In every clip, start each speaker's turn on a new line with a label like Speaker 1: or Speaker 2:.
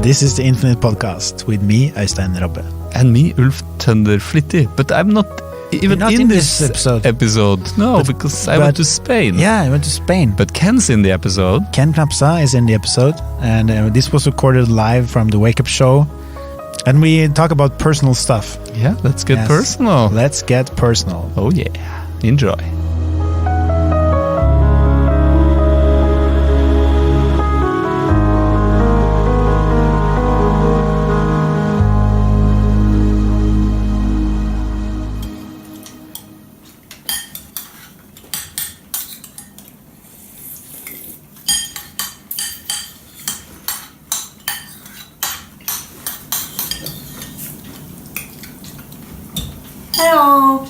Speaker 1: This is the Infinite Podcast with me, Øystein Rabbe.
Speaker 2: And me, Ulf Tønderflittig. But I'm not even
Speaker 1: not in this episode.
Speaker 2: No, because I went to Spain.
Speaker 1: Yeah, I went to Spain.
Speaker 2: But Ken's in the episode.
Speaker 1: Ken Knapstad is in the episode. And this was recorded live from the Wake Up Show. And we talk about personal stuff.
Speaker 2: Yeah, let's get personal.
Speaker 1: Let's get personal.
Speaker 2: Oh yeah, enjoy.
Speaker 3: Hello.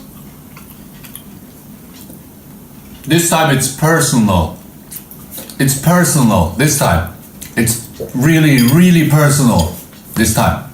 Speaker 4: This time it's personal. It's personal this time. It's really, really personal this time.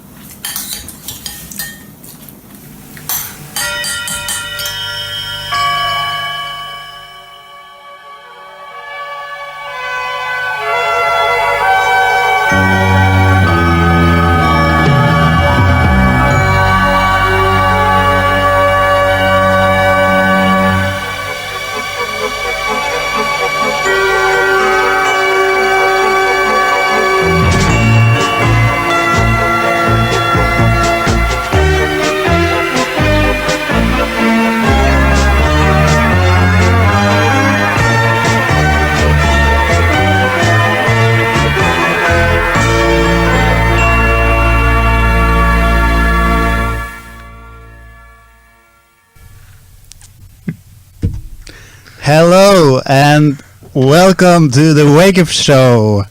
Speaker 1: Hello and welcome to the Wake Up Show.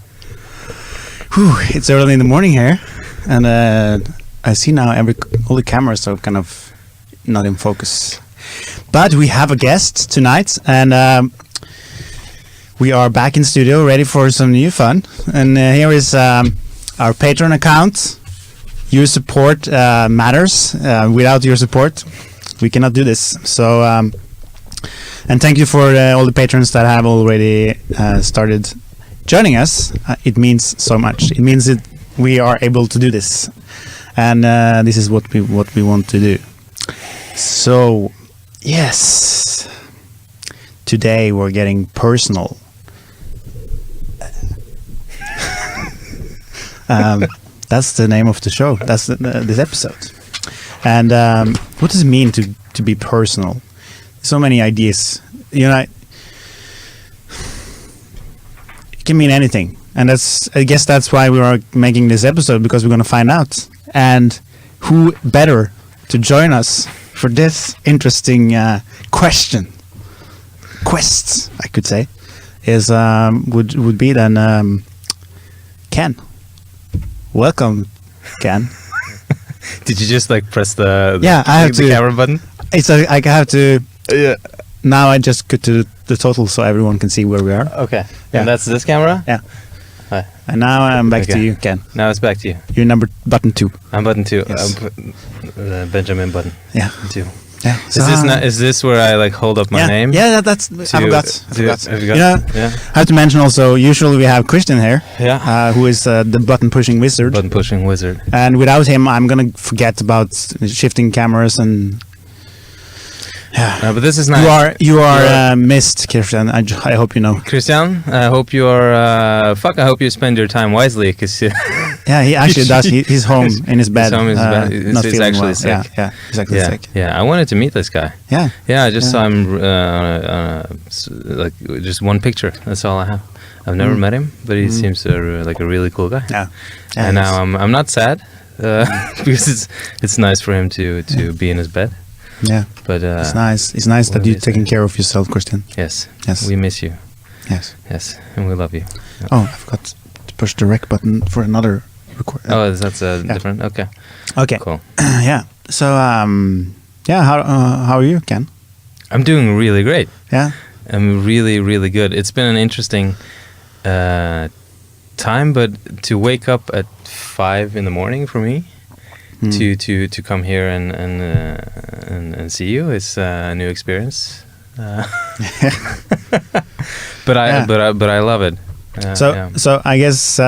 Speaker 1: Whew, it's early in the morning here, and I see now all the cameras are kind of not in focus. But we have a guest tonight, and we are back in studio, ready for some new fun. And here is our Patreon account. Your support matters. Without your support, we cannot do this. So. And thank you for all the patrons that have already started joining us. It means so much. It means that we are able to do this, and this is what we want to do. So, yes, today we're getting personal. That's the name of the show. That's this episode. And what does it mean to be personal? So many ideas, it can mean anything, and I guess that's why we are making this episode, because we're going to find out. And who better to join us for this interesting quest, I could say, is would be then Ken. Welcome, Ken.
Speaker 2: Did you just press the
Speaker 1: I have
Speaker 2: the camera button?
Speaker 1: I have to. Yeah. Now I just go to the total so everyone can see where we are.
Speaker 2: Okay.
Speaker 1: Yeah.
Speaker 2: And that's this camera?
Speaker 1: Yeah.
Speaker 2: Hi.
Speaker 1: And now I'm back to you, Ken.
Speaker 2: Now it's back to you.
Speaker 1: You're button 2.
Speaker 2: I'm button 2.
Speaker 1: Yes.
Speaker 2: I'm Benjamin button.
Speaker 1: Yeah.
Speaker 2: 2.
Speaker 1: Yeah. So
Speaker 2: Is this where I hold up my name?
Speaker 1: Yeah, that's. I forgot.
Speaker 2: Have you got?
Speaker 1: Yeah. I have to mention also. Usually we have Christian here.
Speaker 2: Yeah.
Speaker 1: Who is the button pushing wizard?
Speaker 2: Button pushing wizard.
Speaker 1: And without him, I'm gonna forget about shifting cameras and. Yeah.
Speaker 2: But this is nice.
Speaker 1: You are missed, Christian. I hope you know.
Speaker 2: Christian, I hope you are. I hope you spend your time wisely, because.
Speaker 1: Yeah, he actually does. He's home in his bed.
Speaker 2: He's home in his bed.
Speaker 1: Not
Speaker 2: he's
Speaker 1: feeling
Speaker 2: actually
Speaker 1: well.
Speaker 2: sick.
Speaker 1: Yeah, he's actually sick.
Speaker 2: Yeah, I wanted to meet this guy.
Speaker 1: Yeah.
Speaker 2: Yeah, I just saw him. Just one picture. That's all I have. I've never met him, but he seems like a really cool guy.
Speaker 1: Yeah.
Speaker 2: And now I'm not sad because it's nice for him to be in his bed.
Speaker 1: Yeah,
Speaker 2: but
Speaker 1: it's nice. It's nice that you're taking care of yourself, Christian.
Speaker 2: Yes.
Speaker 1: Yes.
Speaker 2: We miss you.
Speaker 1: Yes.
Speaker 2: Yes, and we love you. Yeah.
Speaker 1: Oh, I forgot to push the rec button for another record.
Speaker 2: Oh, that's different. Okay.
Speaker 1: Okay.
Speaker 2: Cool.
Speaker 1: Yeah. So, how are you, Ken?
Speaker 2: I'm doing really great.
Speaker 1: Yeah.
Speaker 2: I'm really, really good. It's been an interesting time, but to wake up at 5 in the morning for me, to come here and see you is a new experience. But I love it.
Speaker 1: So I guess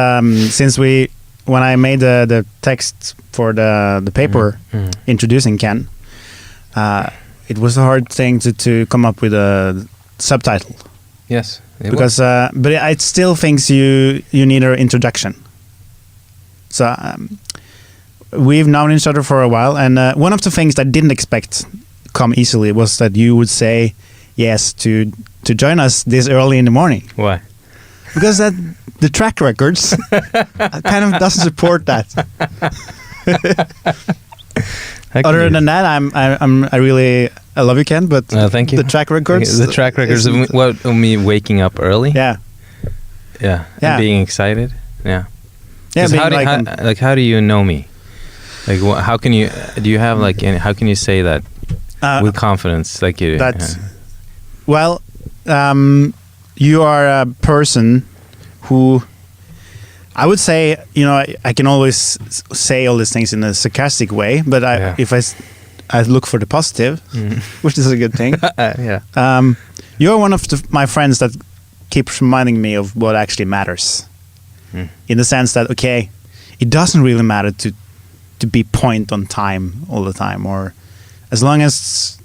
Speaker 1: since we when I made the text for the paper introducing Ken, it was a hard thing to come up with a subtitle.
Speaker 2: Yes.
Speaker 1: Because but I still think you need an introduction. So we've known each other for a while, and one of the things that I didn't expect come easily was that you would say yes to join us this early in the morning.
Speaker 2: Why?
Speaker 1: Because the track records kind of doesn't support that. Other than that, I love you, Ken, but
Speaker 2: thank you.
Speaker 1: The track records.
Speaker 2: The track records of me waking up early.
Speaker 1: Yeah.
Speaker 2: Yeah. And being excited. Yeah.
Speaker 1: Yeah.
Speaker 2: How do you know me? Like, how can you? Do you have like? How can you say that with confidence? Like you.
Speaker 1: Well, you are a person who, I would say, I can always say all these things in a sarcastic way, but if I look for the positive, which is a good thing. You're one of my friends that keeps reminding me of what actually matters. In the sense that, okay, it doesn't really matter to be point on time all the time, or as long as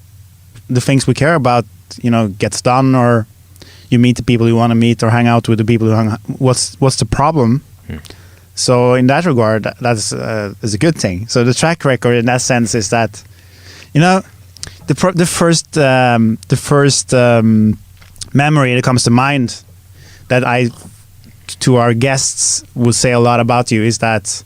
Speaker 1: the things we care about, gets done, or you meet the people you want to meet, or hang out with the people who what's the problem? So in that regard, that's is a good thing. So the track record in that sense is that, the first memory that comes to mind that to our guests would say a lot about you is that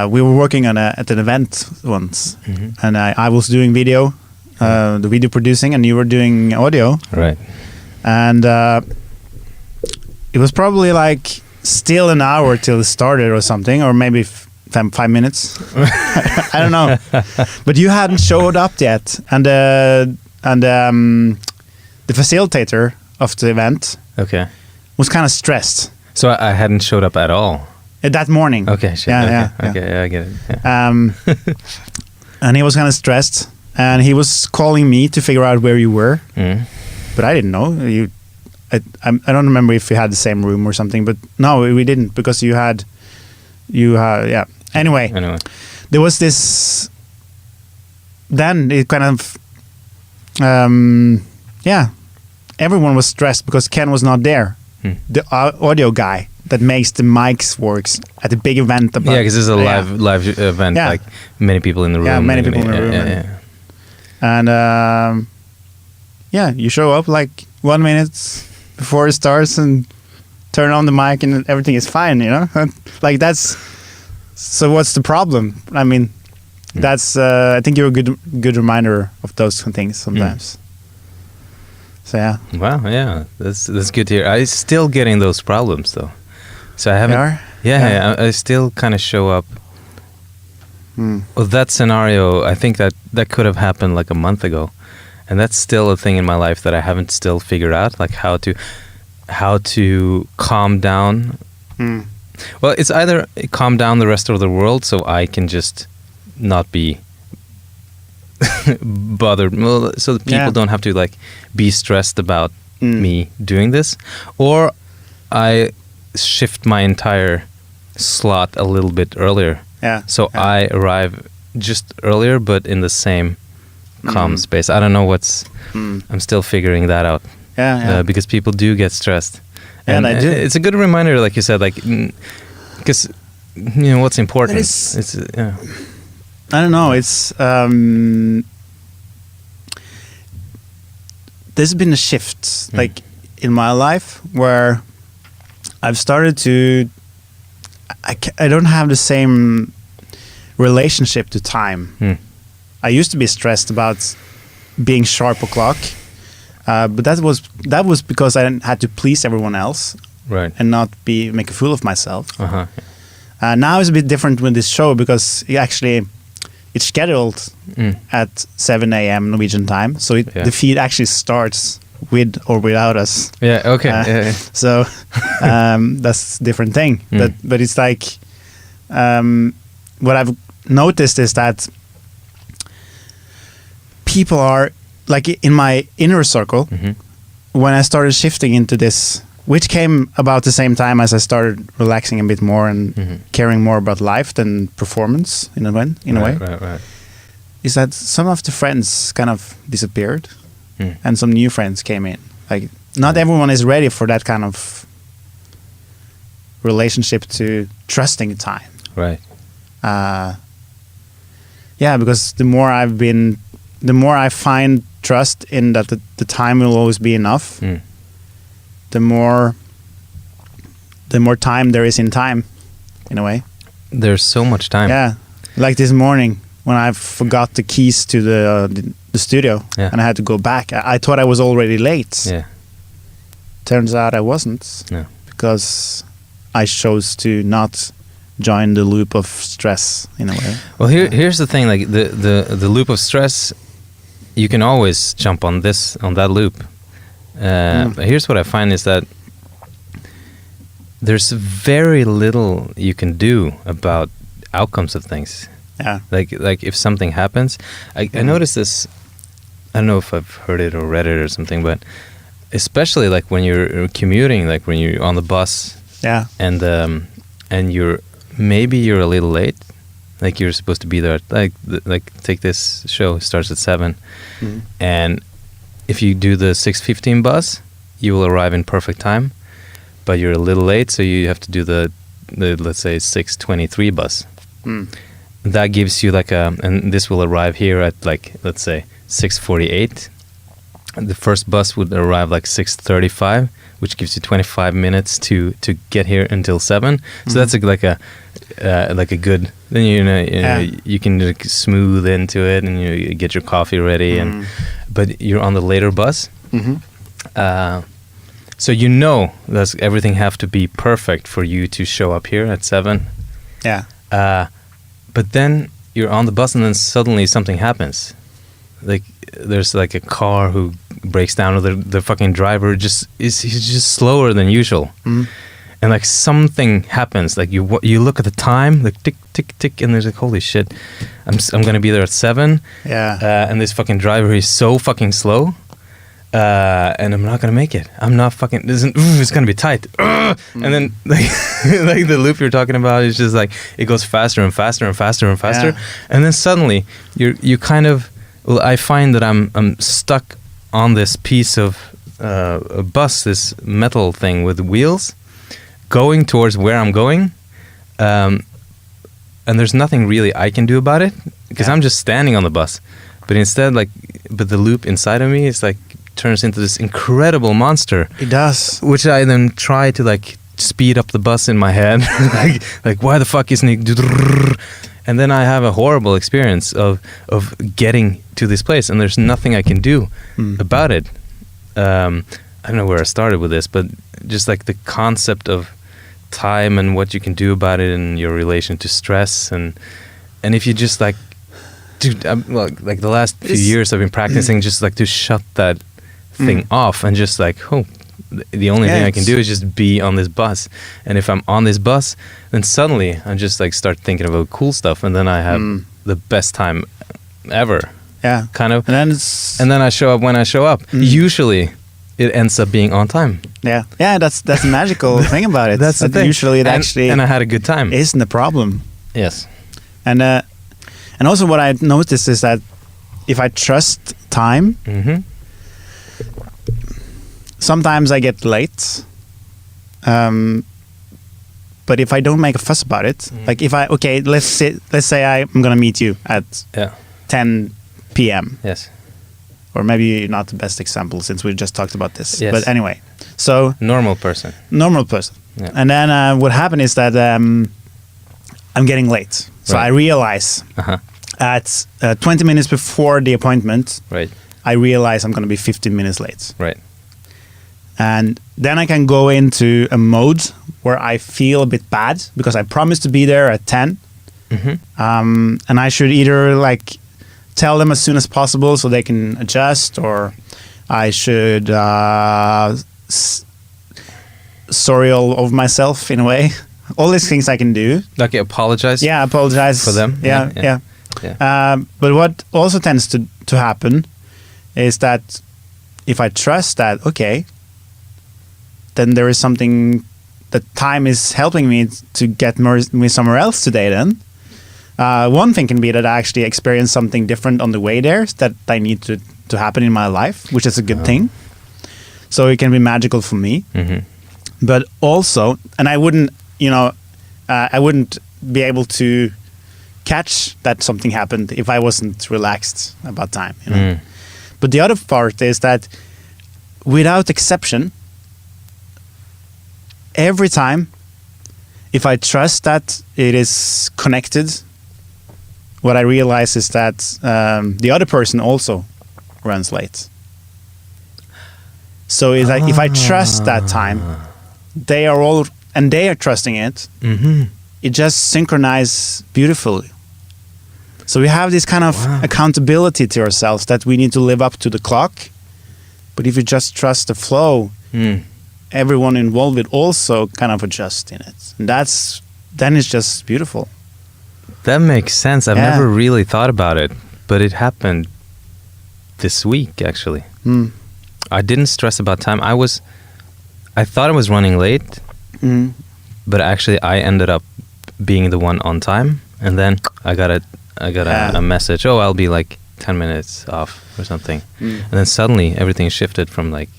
Speaker 1: we were working at an event once, and I was doing video, the video producing, and you were doing audio.
Speaker 2: Right.
Speaker 1: And it was probably like still an hour till it started or something, or maybe 5 minutes. I don't know. But you hadn't showed up yet, and the facilitator of the event was kind of stressed.
Speaker 2: So I hadn't showed up at all?
Speaker 1: That morning.
Speaker 2: Okay, shit.
Speaker 1: Yeah.
Speaker 2: Okay, I get it. Yeah.
Speaker 1: And he was kind of stressed, and he was calling me to figure out where you were. But I didn't know. I don't remember if we had the same room or something, but no, we didn't, because you had Anyway, there was this. Then it kind of, everyone was stressed because Ken was not there. The audio guy that makes the mics works at a big event.
Speaker 2: Because this is a live event, like many people in the room.
Speaker 1: Yeah, many people in the room. And you show up like 1 minute before it starts and turn on the mic and everything is fine, like that's. So what's the problem? I mean, that's. I think you're a good reminder of those things sometimes. So yeah.
Speaker 2: Wow. Yeah, that's good to hear. I'm still getting those problems though. So I haven't.
Speaker 1: You are?
Speaker 2: Yeah. I still kind of show up. Well, that scenario, I think that could have happened like a month ago, and that's still a thing in my life that I haven't still figured out, like how to calm down. Well, it's either calm down the rest of the world so I can just not be bothered, so that people don't have to like be stressed about me doing this, or I shift my entire slot a little bit earlier. I arrive just earlier, but in the same calm space. I don't know I'm still figuring that out. Because people do get stressed. And I do. It's a good reminder, like you said, like, because what's important. It's
Speaker 1: I don't know. It's there's been a shift, like in my life, where I've started to. I don't have the same relationship to time. I used to be stressed about being sharp o'clock. But that was because I had to please everyone else,
Speaker 2: right,
Speaker 1: and not make a fool of myself. Now it's a bit different with this show because it's scheduled at 7 a.m. Norwegian time, so the feed actually starts with or without us.
Speaker 2: Yeah. Okay.
Speaker 1: So that's a different thing. But it's like what I've noticed is that people are. Like in my inner circle, when I started shifting into this which came about the same time as I started relaxing a bit more and caring more about life than performance in a way.
Speaker 2: Right.
Speaker 1: Is that some of the friends kind of disappeared and some new friends came in. Like not everyone is ready for that kind of relationship to trusting time.
Speaker 2: Right.
Speaker 1: Because the more I find trust in that the time will always be enough, the more time there is in time, in a way.
Speaker 2: There's so much time.
Speaker 1: Yeah, like this morning when I forgot the keys to the studio and I had to go back. I thought I was already late.
Speaker 2: Yeah.
Speaker 1: Turns out I wasn't.
Speaker 2: No.
Speaker 1: Because I chose to not join the loop of stress in a way.
Speaker 2: Well, here's the thing: like the loop of stress, you can always jump on that loop. Here's what I find is that there's very little you can do about outcomes of things.
Speaker 1: Yeah.
Speaker 2: Like if something happens, I noticed this. I don't know if I've heard it or read it or something, but especially like when you're commuting, like when you're on the bus.
Speaker 1: Yeah.
Speaker 2: And you're a little late. Like you're supposed to be there at, like take this show, it starts at 7. And if you do the 6:15 bus, you will arrive in perfect time, but you're a little late, so you have to do the let's say 6:23 bus. That gives you and this will arrive here at like, let's say 6:48. The first bus would arrive like 6:35, which gives you 25 minutes to get here until 7. So that's like a good. Then you can like smooth into it and you get your coffee ready, but you're on the later bus. So that everything have to be perfect for you to show up here at 7.
Speaker 1: Yeah.
Speaker 2: But then you're on the bus and then suddenly something happens. Like there's like a car who breaks down, or the fucking driver he's just slower than usual. And like something happens, like you look at the time, like tick tick tick, and there's like, holy shit, I'm gonna be there at 7.
Speaker 1: Yeah.
Speaker 2: And this fucking driver is so fucking slow, and I'm not gonna make it. I'm not fucking. It's gonna be tight. And then like the loop you're talking about is just like it goes faster and faster and faster and faster, and then suddenly you kind of. Well, I find that I'm stuck on this piece of a bus, this metal thing with wheels, going towards where I'm going, and there's nothing really I can do about it because I'm just standing on the bus. But instead, but the loop inside of me is like turns into this incredible monster.
Speaker 1: It does.
Speaker 2: Which I then try to like speed up the bus in my head, like why the fuck isn't it? And then I have a horrible experience of getting to this place, and there's nothing I can do about it. I don't know where I started with this, but just like the concept of time and what you can do about it in your relation to stress, and if you just like, dude, like the last few years I've been practicing just like to shut that thing off and just like, the only thing I can do is just be on this bus. And if I'm on this bus, then suddenly I just like start thinking about cool stuff, and then I have the best time ever.
Speaker 1: Yeah.
Speaker 2: Kind of.
Speaker 1: And
Speaker 2: then I show up when I show up. Usually it ends up being on time.
Speaker 1: Yeah. Yeah, that's the magical thing about it.
Speaker 2: That's the thing.
Speaker 1: Usually it actually
Speaker 2: and I had a good time.
Speaker 1: Isn't the problem.
Speaker 2: Yes.
Speaker 1: And also what I noticed is that if I trust time, sometimes I get late, but if I don't make a fuss about it, like if let's say I'm gonna meet you at 10 p.m.
Speaker 2: Yes.
Speaker 1: Or maybe not the best example since we just talked about this.
Speaker 2: Yes.
Speaker 1: But anyway, so
Speaker 2: normal person.
Speaker 1: Yeah. And then what happened is that I'm getting late, so I realize at 20 minutes before the appointment, I realize I'm gonna be 15 minutes late.
Speaker 2: Right.
Speaker 1: And then I can go into a mode where I feel a bit bad because I promised to be there at 10. And I should either like tell them as soon as possible so they can adjust, or I should sorry all over myself in a way. All these things I can do.
Speaker 2: Like apologize?
Speaker 1: Yeah, apologize.
Speaker 2: For them?
Speaker 1: Yeah. But what also tends to happen is that if I trust that, okay, then there is something that time is helping me to get me somewhere else today. Then one thing can be that I actually experience something different on the way there that I need to happen in my life, which is a good thing. So it can be magical for me. But also, and I wouldn't, I wouldn't be able to catch that something happened if I wasn't relaxed about time. But the other part is that without exception, every time, if I trust that it is connected, what I realize is that the other person also runs late. So if I trust that time, they are trusting it. It just synchronizes beautifully. So we have this kind of accountability to ourselves that we need to live up to the clock. But if you just trust the flow, everyone involved will also kind of adjust in it. And then it's just beautiful.
Speaker 2: That makes sense. I've never really thought about it, but it happened this week, actually. I didn't stress about time. I thought I was running late, but actually I ended up being the one on time. And then I got a message, I'll be like 10 minutes off or something. And then suddenly everything shifted from like,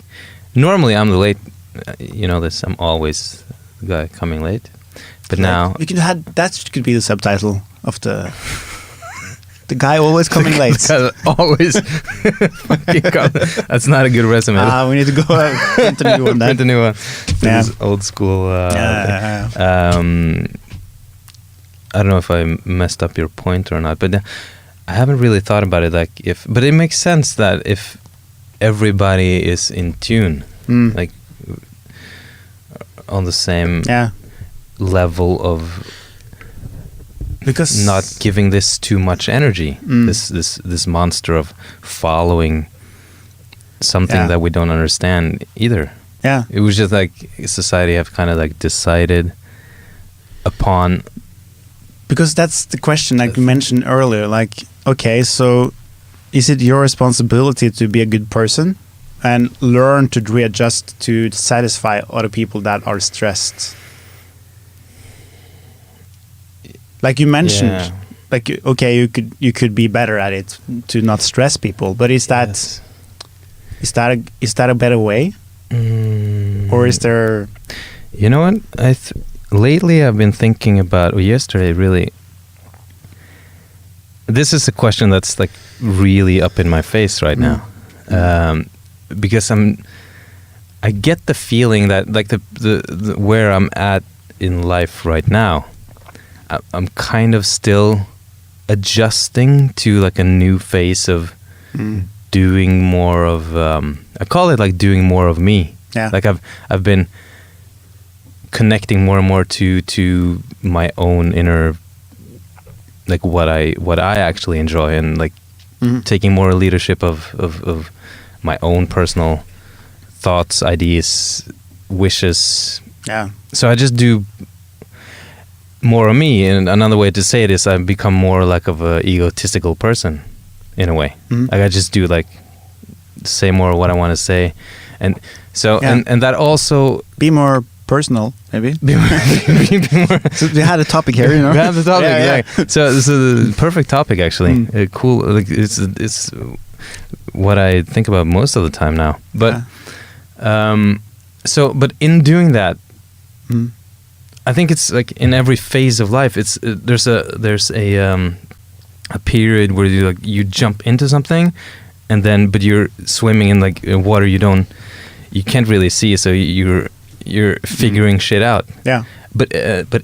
Speaker 2: normally I'm the late, I'm always the guy coming late. But now
Speaker 1: that could be the subtitle of the guy always coming late.
Speaker 2: Always that's not a good resume.
Speaker 1: We need to go print a new one then.
Speaker 2: Print a new one. This is old school. I don't know if I messed up your point or not, but I haven't really thought about it. But it makes sense that if everybody is in tune, like on the same level of,
Speaker 1: because
Speaker 2: not giving this too much energy, this monster of following something that we don't understand either. It was just like society have kind of like decided upon.
Speaker 1: Because that's the question, like you mentioned earlier, like, okay, so is it your responsibility to be a good person and learn to readjust to satisfy other people that are stressed? Like you mentioned, like, okay, you could be better at it to not stress people, but is that a better way? Or is there...
Speaker 2: You know what? Lately, I've been thinking about, or yesterday, really. This is a question that's like really up in my face right now, because I get the feeling that like the where I'm at in life right now, I'm kind of still adjusting to like a new phase of doing more of. I call it like doing more of me. Like I've been connecting more and more to my own inner, like what I actually enjoy, and like taking more leadership of my own personal thoughts, ideas, wishes. So I just do more of me, and another way to say it is I've become more like of a egotistical person in a way. Like I just do like say more of what I want to say, and so and that also
Speaker 1: be more personal, maybe.
Speaker 2: Be more.
Speaker 1: So we had a topic here, you know.
Speaker 2: We have the topic, yeah. So this is the perfect topic, actually. Cool. Like it's what I think about most of the time now. But but in doing that, I think it's like in every phase of life. It's there's a period where you jump into something, and then but you're swimming in like water you can't really see, so you're figuring shit out. But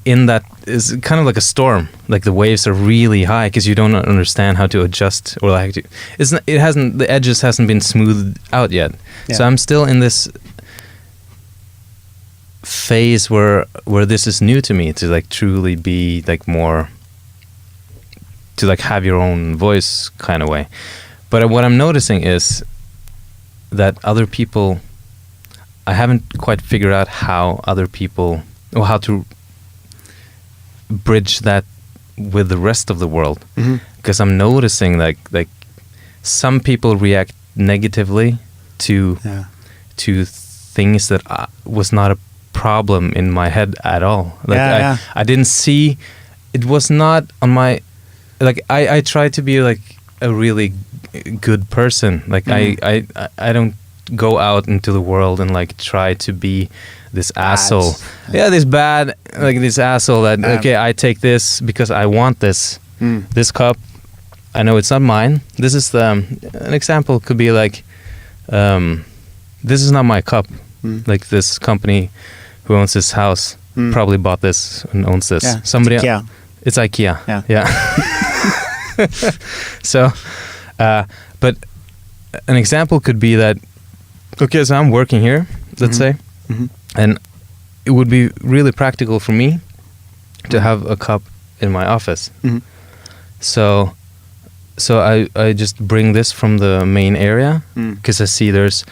Speaker 2: in that is kind of like a storm. Like the waves are really high because you don't understand how to adjust, or like the edges hasn't been smoothed out yet. So I'm still in this phase where this is new to me, to like truly be like more, to like have your own voice kind of way. But what I'm noticing is that other people, I haven't quite figured out how other people, or how to bridge that with the rest of the world. Because I'm noticing like some people react negatively to things that was not a problem in my head at all. Like I didn't see. It was not on my. Like I try to be like a really good person. Like I don't go out into the world and like try to be this asshole. Yeah, this bad, like this asshole that okay, I take this because I want this cup. I know it's not mine. This is an example could be like this is not my cup. Like this company who owns this house probably bought this and owns this.
Speaker 1: Yeah,
Speaker 2: somebody
Speaker 1: it's IKEA.
Speaker 2: It's IKEA. Yeah. So but an example could be that okay, so I'm working here, let's say, and it would be really practical for me to have a cup in my office. So I just bring this from the main area because I see there's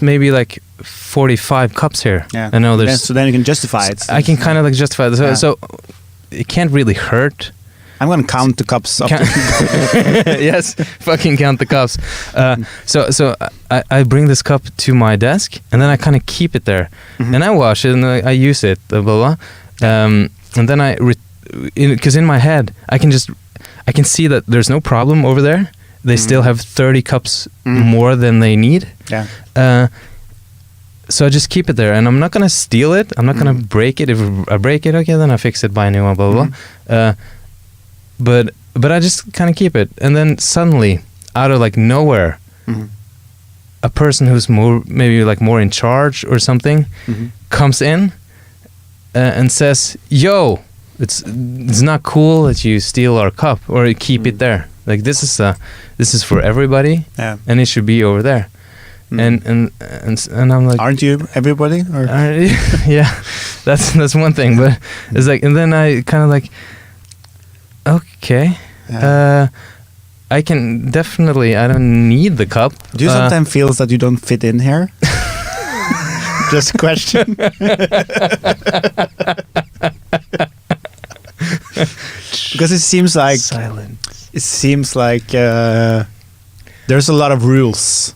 Speaker 2: maybe like 45 cups here.
Speaker 1: Yeah.
Speaker 2: I know there's.
Speaker 1: So then you can justify it.
Speaker 2: I can kind of like justify it. So it can't really hurt.
Speaker 1: I'm gonna count the cups up.
Speaker 2: Yes, fucking count the cups. So I bring this cup to my desk and then I kind of keep it there, and I wash it and I use it, blah blah. And then because in my head I can see that there's no problem over there. They still have 30 cups more than they need.
Speaker 1: Yeah.
Speaker 2: So I just keep it there, and I'm not gonna steal it. I'm not gonna break it. If I break it, okay, then I fix it, buy a new one, blah blah blah. But I just kind of keep it, and then suddenly, out of like nowhere, a person who's more in charge or something comes in and says, "Yo, it's not cool that you steal our cup or you keep it there. Like this is for everybody, and it should be over there." And I'm like,
Speaker 1: aren't you everybody? Or?
Speaker 2: Yeah, that's one thing, but it's like, and then I kind of like. Okay. I can definitely. I don't need the cup.
Speaker 1: Do you sometimes feel that you don't fit in here? Just a question. Because it seems like
Speaker 2: silence.
Speaker 1: It seems like there's a lot of rules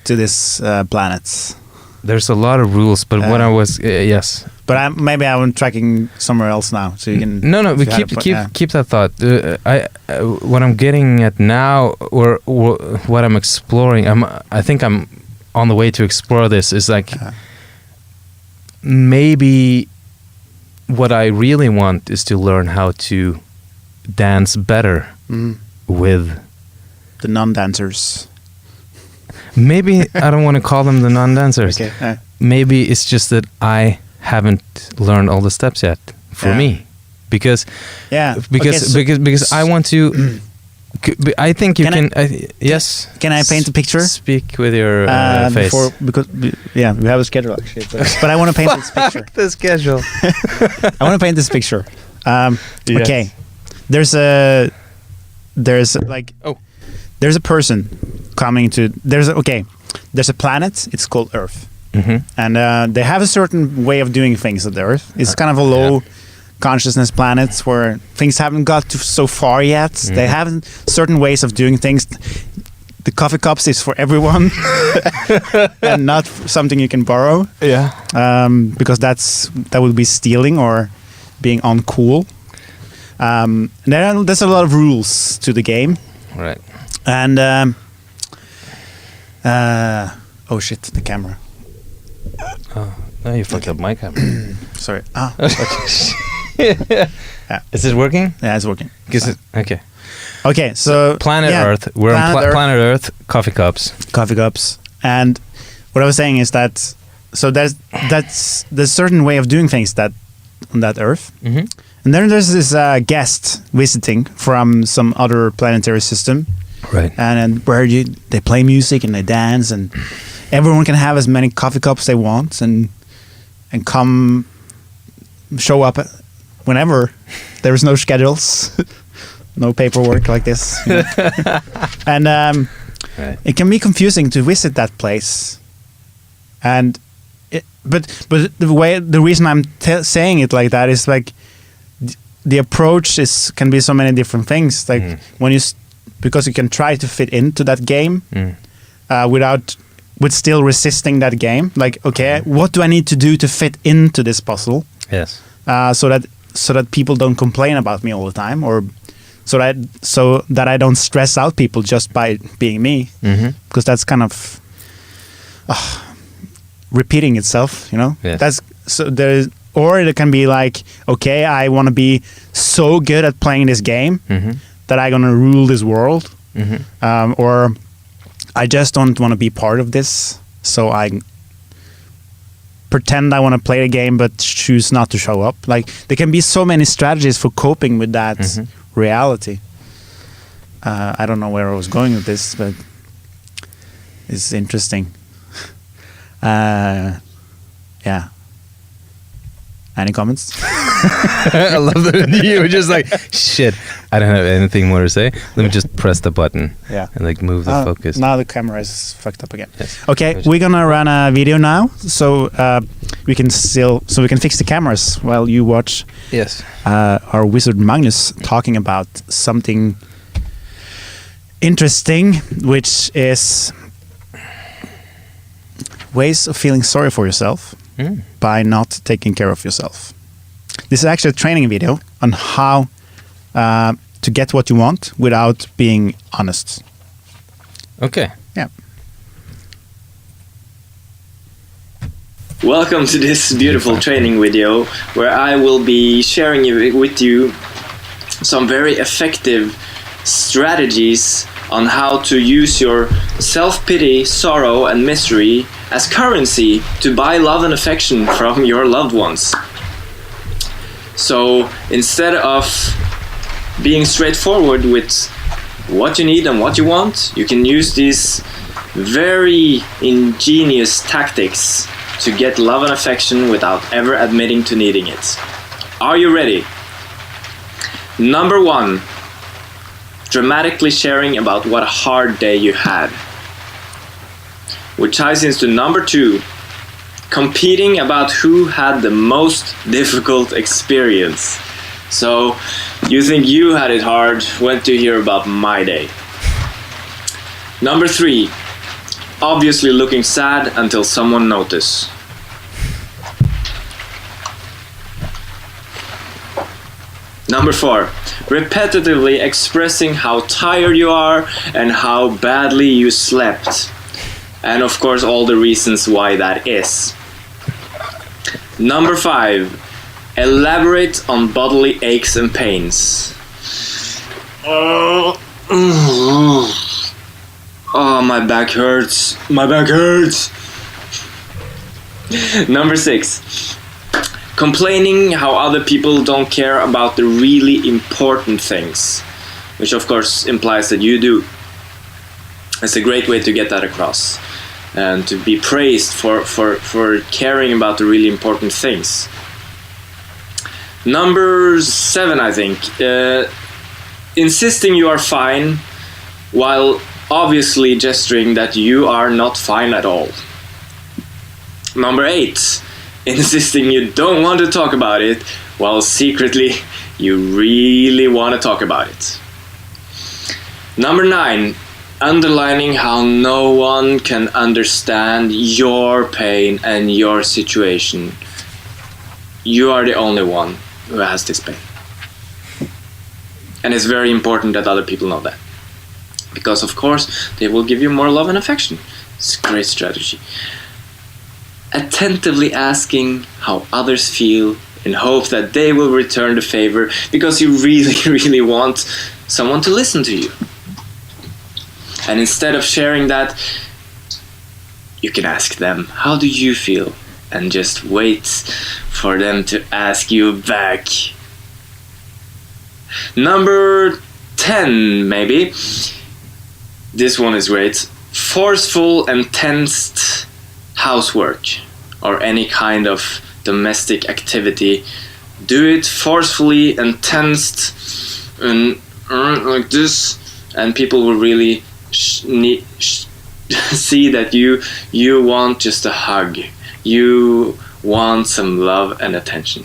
Speaker 1: to this planet.
Speaker 2: There's a lot of rules, but when I was yes.
Speaker 1: But maybe I'm tracking somewhere else now, so you can.
Speaker 2: No. We keep that thought. What I'm getting at now, or what I'm exploring, I think I'm on the way to explore this. Is like maybe what I really want is to learn how to dance better with
Speaker 1: the non-dancers.
Speaker 2: Maybe I don't want to call them the non-dancers.
Speaker 1: Okay.
Speaker 2: Maybe it's just that I haven't learned all the steps yet for me, because I want to. I think you can. Yes.
Speaker 1: Can I paint a picture?
Speaker 2: Speak with your face.
Speaker 1: Because we have a schedule actually, but I want to paint this picture.
Speaker 2: The schedule.
Speaker 1: I want to paint this picture.
Speaker 2: Yes.
Speaker 1: Okay. There's a person coming to. There's a planet. It's called Earth. And they have a certain way of doing things at the Earth. It's kind of a low consciousness planet where things haven't got so far yet. They have certain ways of doing things. The coffee cups is for everyone and not something you can borrow.
Speaker 2: Yeah.
Speaker 1: Because that would be stealing or being uncool. There's a lot of rules to the game.
Speaker 2: Right.
Speaker 1: And oh shit, the camera.
Speaker 2: Oh, no, you fucked up my camera.
Speaker 1: Sorry.
Speaker 2: Yeah. Is it working?
Speaker 1: Yeah, it's working.
Speaker 2: Okay.
Speaker 1: Okay, so
Speaker 2: Planet Earth. We're on Planet Earth. Coffee cups.
Speaker 1: Coffee cups. And what I was saying is that there's certain way of doing things that on that Earth. And then there's this guest visiting from some other planetary system.
Speaker 2: Right.
Speaker 1: And where they play music and they dance, and everyone can have as many coffee cups they want and come show up whenever. There's no schedules, no paperwork like this. And it can be confusing to visit that place. And but the reason I'm saying it like that is like the approach can be so many different things. Like because you can try to fit into that game without with still resisting that game. Like, okay, what do I need to do to fit into this puzzle?
Speaker 2: Yes.
Speaker 1: So that people don't complain about me all the time, or so that I don't stress out people just by being me, because that's kind of repeating itself, you know.
Speaker 2: Yes.
Speaker 1: That's so there's, or it can be like, okay, I want to be so good at playing this game that I'm gonna rule this world, or I just don't want to be part of this, so I pretend I want to play the game but choose not to show up. Like, there can be so many strategies for coping with that reality. I don't know where I was going with this, but it's interesting. Yeah. Any comments?
Speaker 2: I love that you were just like, shit, I don't have anything more to say. Let me just press the button.
Speaker 1: Yeah.
Speaker 2: And like move the focus.
Speaker 1: Now the camera is fucked up again.
Speaker 2: Yes.
Speaker 1: Okay, we're gonna run a video now, so we can fix the cameras while you watch.
Speaker 2: Yes.
Speaker 1: Our wizard Magnus talking about something interesting, which is ways of feeling sorry for yourself by not taking care of yourself. This is actually a training video on how to get what you want without being honest.
Speaker 2: Okay.
Speaker 1: Yeah.
Speaker 3: Welcome to this beautiful training video where I will be sharing with you some very effective strategies on how to use your self-pity, sorrow and misery as currency to buy love and affection from your loved ones. So instead of being straightforward with what you need and what you want, you can use these very ingenious tactics to get love and affection without ever admitting to needing it. Are you ready? Number 1, dramatically sharing about what a hard day you had. Which ties into number 2, competing about who had the most difficult experience. So, you think you had it hard, went to hear about my day. Number 3, obviously looking sad until someone notices. Number 4, repetitively expressing how tired you are and how badly you slept. And of course all the reasons why that is. Number 5, elaborate on bodily aches and pains. Oh, my back hurts. My back hurts. Number 6, complaining how other people don't care about the really important things, which of course implies that you do. It's a great way to get that across and to be praised for caring about the really important things. Number 7, I think, insisting you are fine while obviously gesturing that you are not fine at all. Number 8, insisting you don't want to talk about it while secretly you really want to talk about it. Number 9, underlining how no one can understand your pain and your situation. You are the only one who has this pain. And it's very important that other people know that. Because of course, they will give you more love and affection. It's a great strategy. Attentively asking how others feel in hope that they will return the favor because you really, really want someone to listen to you. And instead of sharing that, you can ask them, how do you feel? And just wait for them to ask you back. Number 10, maybe. This one is great. Forceful and tensed housework or any kind of domestic activity. Do it forcefully and tensed and like this, and people will really see that you want just a hug. You want some love and attention.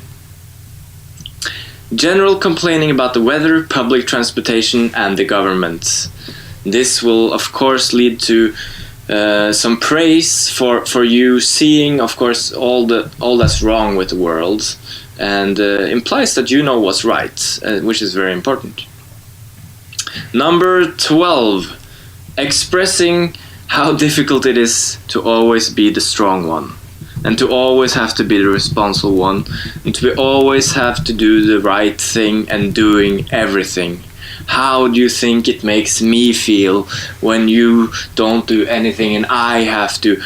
Speaker 3: General complaining about the weather, public transportation and the government. This will of course lead to some praise for you seeing, of course, all that's wrong with the world, and implies that you know what's right, which is very important. Number 12, expressing how difficult it is to always be the strong one, and to always have to be the responsible one, and to always have to do the right thing and doing everything. How do you think it makes me feel when you don't do anything and I have to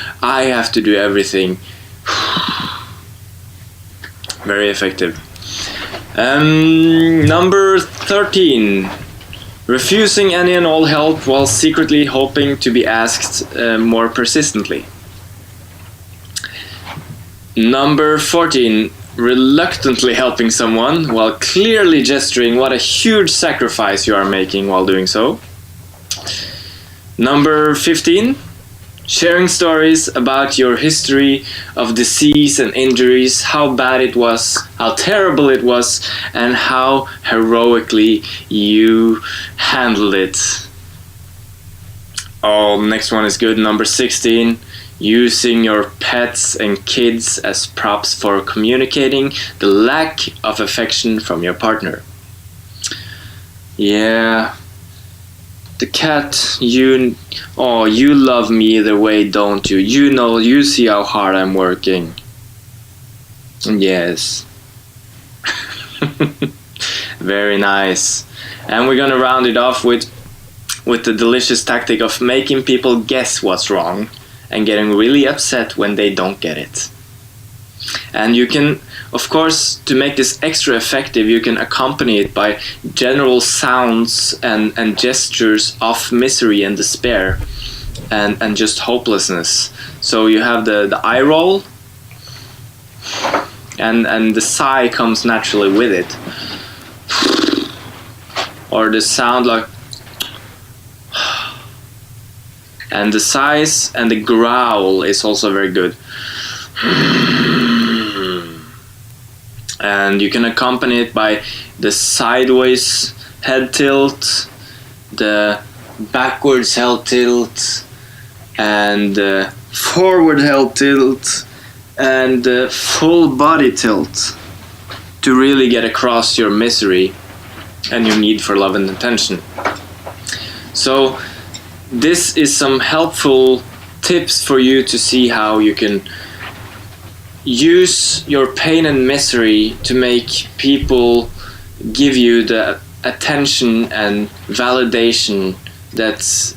Speaker 3: do everything? Very effective. Number 13. Refusing any and all help while secretly hoping to be asked more persistently. Number 14. Reluctantly helping someone while clearly gesturing what a huge sacrifice you are making while doing so. Number 15. Sharing stories about your history of disease and injuries, how bad it was, how terrible it was, and how heroically you handled it. Oh, next one is good. Number 16. Using your pets and kids as props for communicating the lack of affection from your partner. Yeah. The cat, you love me either way, don't you? You know, you see how hard I'm working. Yes. Very nice. And we're gonna round it off with the delicious tactic of making people guess what's wrong and getting really upset when they don't get it. And you can, of course, to make this extra effective, you can accompany it by general sounds and gestures of misery and despair and just hopelessness. So you have the eye roll, and the sigh comes naturally with it. Or the sound like, and the sighs and the growl is also very good. And you can accompany it by the sideways head tilt, the backwards head tilt, and the forward head tilt, and the full body tilt to really get across your misery and your need for love and attention. So this is some helpful tips for you to see how you can use your pain and misery to make people give you the attention and validation that's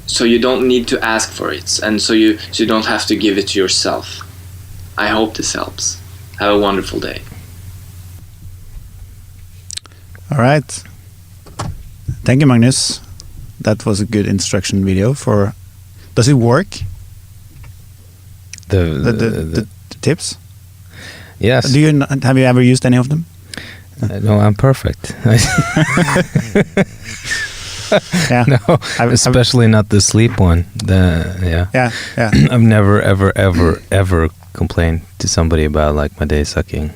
Speaker 3: so you don't need to ask for it, and so you don't have to give it to yourself. I hope this helps. Have a wonderful day.
Speaker 1: All right. Thank you, Magnus. That was a good instruction video for... Does it work? The tips?
Speaker 2: Yes.
Speaker 1: Have you ever used any of them?
Speaker 2: No, I'm perfect.
Speaker 1: Yeah.
Speaker 2: No, especially not the sleep one. Yeah. I've never, ever complained to somebody about like my day sucking.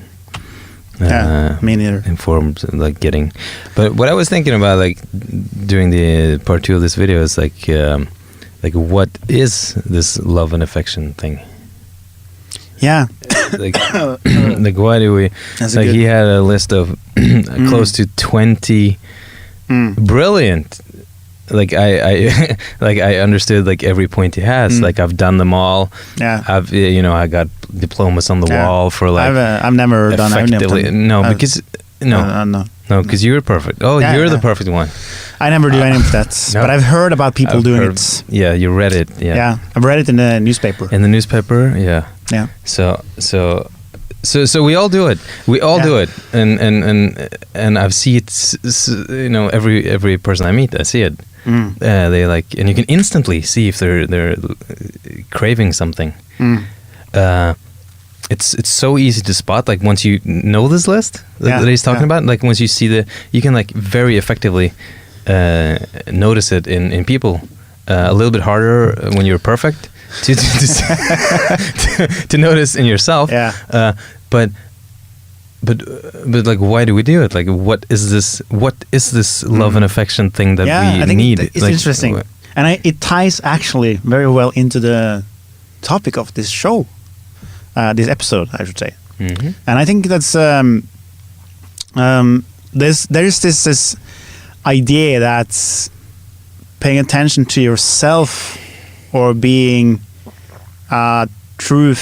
Speaker 1: Me neither.
Speaker 2: Informed, like getting. But what I was thinking about, like doing the part 2 of this video, is like what is this love and affection thing?
Speaker 1: Yeah.
Speaker 2: like why do we? Like he had a list of close to 20 brilliant. Like I like I understood like every point he has. Like I've done them all. Yeah. I got diplomas on the wall for like.
Speaker 1: I've never done any of them.
Speaker 2: No, because because you're perfect. Oh, you're the perfect one.
Speaker 1: I never do any of that, but I've heard about people doing it.
Speaker 2: Yeah, you read it. Yeah, I've
Speaker 1: read it in the newspaper.
Speaker 2: In the newspaper, yeah.
Speaker 1: Yeah.
Speaker 2: So we all do it. We all do it, and I've seen it. Every person I meet, I see it. They like, and you can instantly see if they're craving something. It's so easy to spot. Like once you know this list that he's talking about, like once you see you can like very effectively notice it in people. A little bit harder when you're perfect to notice in yourself. Yeah. But like, why do we do it? Like, what is this love and affection thing that we need?
Speaker 1: It's interesting. And it ties actually very well into the topic of this show, this episode, I should say.
Speaker 2: Mm-hmm.
Speaker 1: And I think that's there's this idea that paying attention to yourself or being true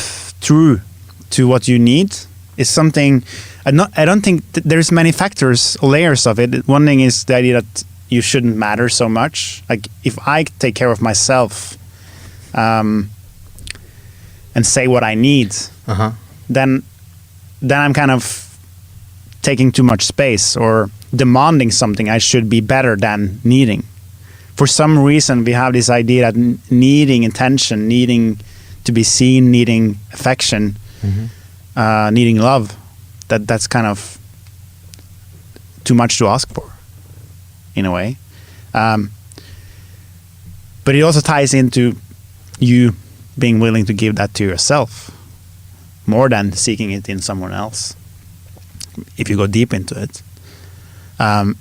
Speaker 1: to what you need is something. I don't think there's many factors or layers of it. One thing is the idea that you shouldn't matter so much. Like if I take care of myself and say what I need, then I'm kind of taking too much space or demanding something I should be better than needing. For some reason, we have this idea that needing attention, needing to be seen, needing affection, needing love, that's kind of too much to ask for, in a way. But it also ties into you being willing to give that to yourself more than seeking it in someone else, if you go deep into it. And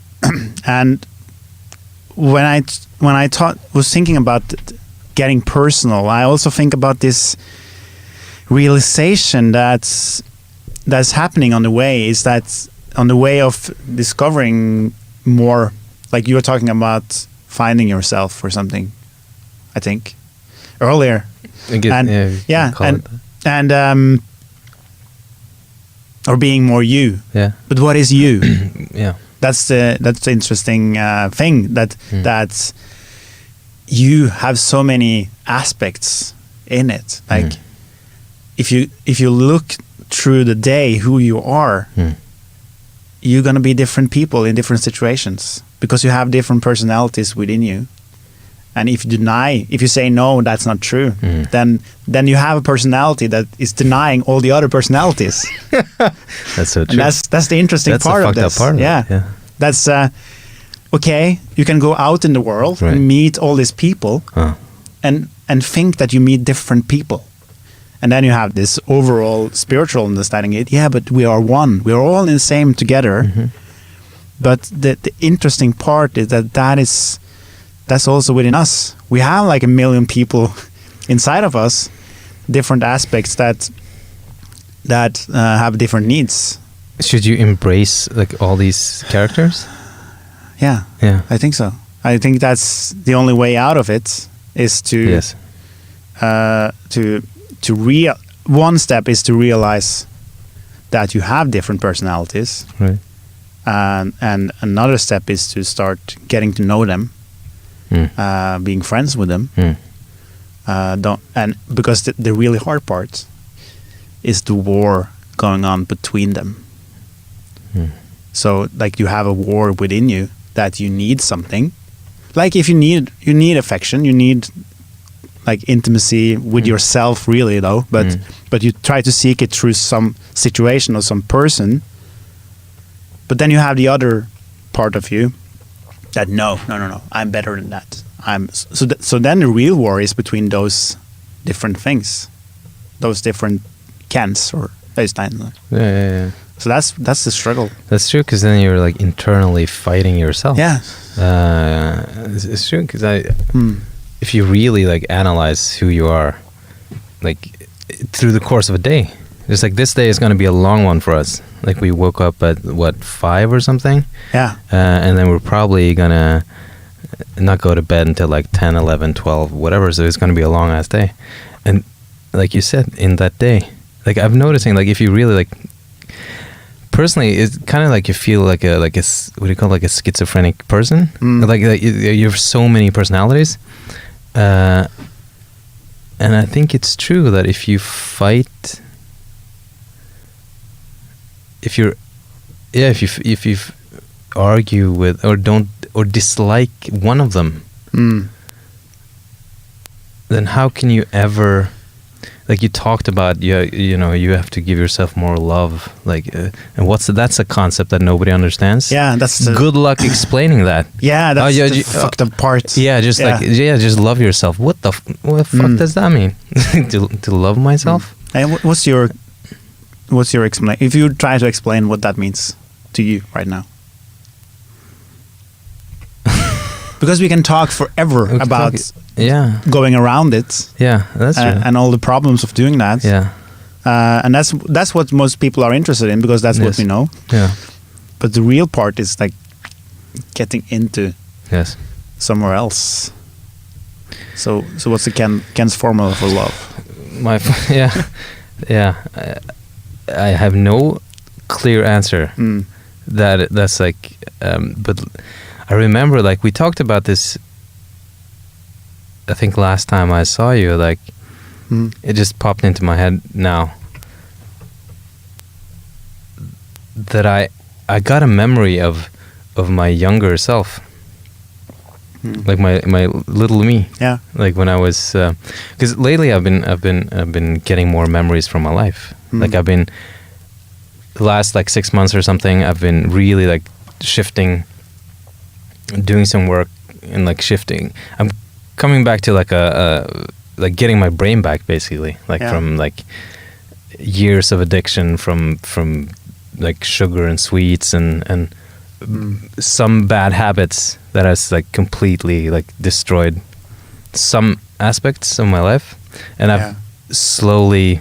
Speaker 1: when I was thinking about getting personal, I also think about this realization that's happening on the way, is that on the way of discovering more, like you were talking about finding yourself or something, I think, earlier. Or being more you.
Speaker 2: Yeah.
Speaker 1: But what is you?
Speaker 2: Yeah.
Speaker 1: That's the interesting thing, that you have so many aspects in it. Like if you look through the day who you are, you're gonna be different people in different situations because you have different personalities within you. And if you say no, that's not true, then you have a personality that is denying all the other personalities.
Speaker 2: That's so true.
Speaker 1: And that's the interesting part of this.
Speaker 2: Part of
Speaker 1: yeah.
Speaker 2: It.
Speaker 1: That's okay. You can go out in the world and meet all these people, and think that you meet different people, and then you have this overall spiritual understanding. But we are one. We are all in the same together. But the interesting part is that's also within us. We have like 1 million people inside of us, different aspects that have different needs.
Speaker 2: Should you embrace like all these characters?
Speaker 1: Yeah, I think so. I think that's the only way out of it, is to one step is to realize that you have different personalities,
Speaker 2: right?
Speaker 1: And another step is to start getting to know them. Being friends with them, because the really hard part is the war going on between them. So like you have a war within you that you need something. Like if you need affection, you need like intimacy with yourself, really though. But you try to seek it through some situation or some person. But then you have the other part of you that no, I'm better than that. So then the real war is between those different things, those different Kens or Øystein.
Speaker 2: Yeah.
Speaker 1: So that's the struggle.
Speaker 2: That's true, because then you're like internally fighting yourself.
Speaker 1: Yeah.
Speaker 2: It's true, because if you really like analyze who you are, like through the course of a day, it's like this day is going to be a long one for us. Like we woke up at 5 or something.
Speaker 1: Yeah.
Speaker 2: And then we're probably gonna not go to bed until like 10, 11, 12, whatever. So it's gonna be a long ass day. And like you said, in that day, like I'm noticing, like if you really like, personally, it's kind of like you feel like a what do you call, like a schizophrenic person? Like you have so many personalities. And I think it's true that if you fight, if you argue with or dislike one of them, then how can you ever, like you talked about, you have to give yourself more love, like and that's a concept that nobody understands.
Speaker 1: Yeah, that's
Speaker 2: good luck explaining that.
Speaker 1: Yeah, that's the fucked up part.
Speaker 2: Yeah, just love yourself. What the fuck does that mean? to love myself?
Speaker 1: And what's your explanation? If you try to explain what that means to you right now. because we can talk forever about going around it.
Speaker 2: Yeah, that's true.
Speaker 1: And all the problems of doing that.
Speaker 2: Yeah.
Speaker 1: And that's what most people are interested in, because that's what we know.
Speaker 2: Yeah.
Speaker 1: But the real part is like getting into somewhere else. So what's the Ken's formula for love?
Speaker 2: I have no clear answer. That's like, but I remember like we talked about this. I think last time I saw you, like it just popped into my head now that I got a memory of my younger self. Like my little me.
Speaker 1: Yeah.
Speaker 2: Like when I was, because lately I've been getting more memories from my life. Like I've been the last like 6 months or something. I've been really like shifting, doing some work and like shifting. I'm coming back to like like getting my brain back basically. Like from like years of addiction from like sugar and sweets and some bad habits that has like completely like destroyed some aspects of my life, and I've slowly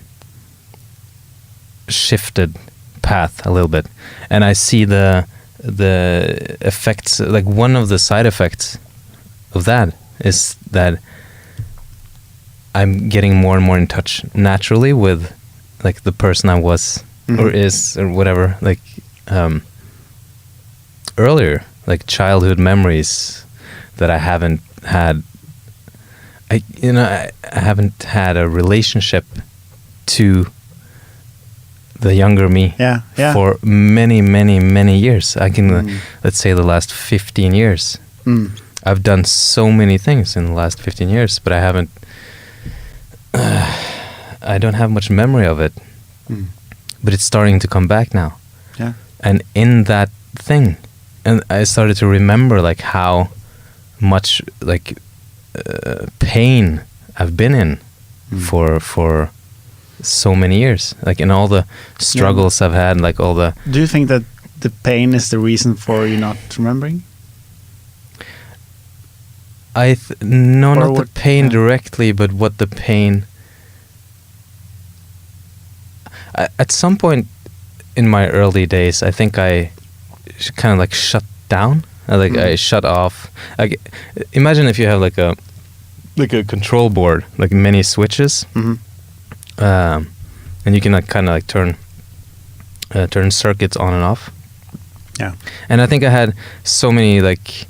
Speaker 2: shifted path a little bit, and I see the effects. Like one of the side effects of that is that I'm getting more and more in touch naturally with like the person I was or is or whatever, like earlier, like childhood memories that I haven't had. I haven't had a relationship to the younger me for many years. I can let's say the last 15 years. I've done so many things in the last 15 years, but I haven't. I don't have much memory of it, but it's starting to come back now.
Speaker 1: Yeah,
Speaker 2: and in that thing. And I started to remember like how much like pain I've been in for so many years, like in all the struggles I've had, like all the.
Speaker 1: Do you think that the pain is the reason for you not remembering?
Speaker 2: No, not the pain directly, but what the pain. At some point in my early days, I think I kind of like shut down, like I shut off. Like imagine if you have like a control board, like many switches, and you can like kind of like turn circuits on and off.
Speaker 1: Yeah,
Speaker 2: and I think I had so many like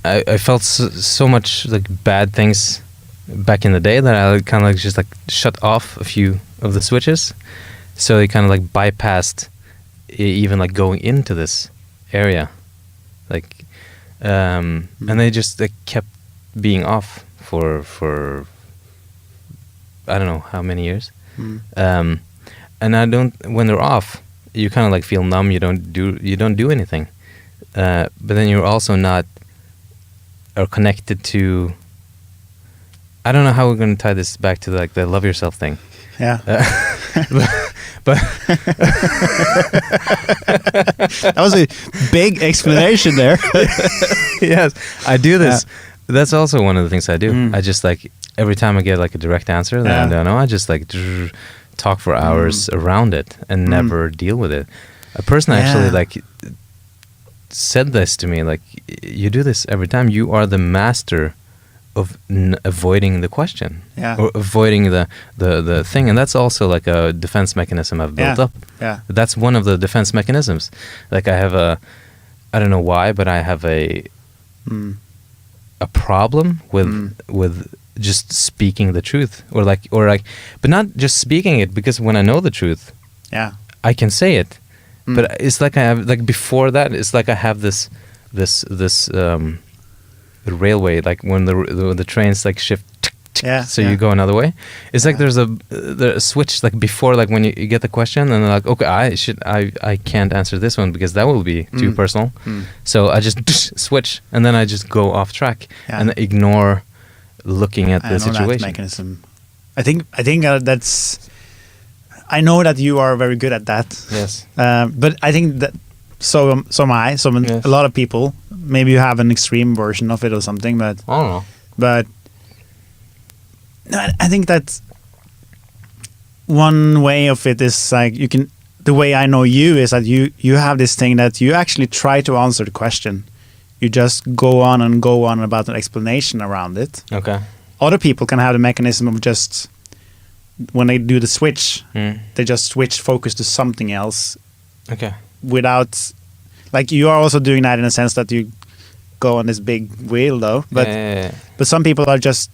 Speaker 2: I felt so much like bad things back in the day that I kind of like just like shut off a few of the switches, so they kind of like bypassed even like going into this area, like and they just like kept being off for I don't know how many years, and when they're off, you kind of like feel numb. You don't do anything, but then you're also not or connected to. I don't know how we're going to tie this back to like the love yourself thing.
Speaker 1: Yeah.
Speaker 2: But
Speaker 1: that was a big explanation there.
Speaker 2: Yes, I do this. Yeah. That's also one of the things I do. I just like every time I get like a direct answer that I don't know, I just like talk for hours around it and never deal with it. A person actually like said this to me, like, you do this every time. You are the master of avoiding the question, or avoiding the thing, and that's also like a defense mechanism I've built up. Yeah, that's one of the defense mechanisms. Like I have I don't know why, but I have a problem with just speaking the truth, or like, but not just speaking it, because when I know the truth, I can say it. But it's like I have, like before that, it's like I have this railway, like when the trains like shift, so you go another way. It's like there's a switch, like before, like when you get the question and like, okay, I can't answer this one because that will be too personal. So I just switch, and then I just go off track and ignore looking at the situation.
Speaker 1: That mechanism. I think that's. I know that you are very good at that.
Speaker 2: Yes.
Speaker 1: But I think that so am I. So
Speaker 2: Yes.
Speaker 1: a lot of people. Maybe you have an extreme version of it or something, but
Speaker 2: I don't know.
Speaker 1: but no, I think that one way of it is like you can. The way I know you is that you have this thing that you actually try to answer the question. You just go on and go on about an explanation around it.
Speaker 2: Okay.
Speaker 1: Other people can have the mechanism of just when they do the switch, they just switch focus to something else
Speaker 2: Okay.
Speaker 1: without, like you are also doing that in a sense that you go on this big wheel though, but
Speaker 2: yeah.
Speaker 1: but some people are just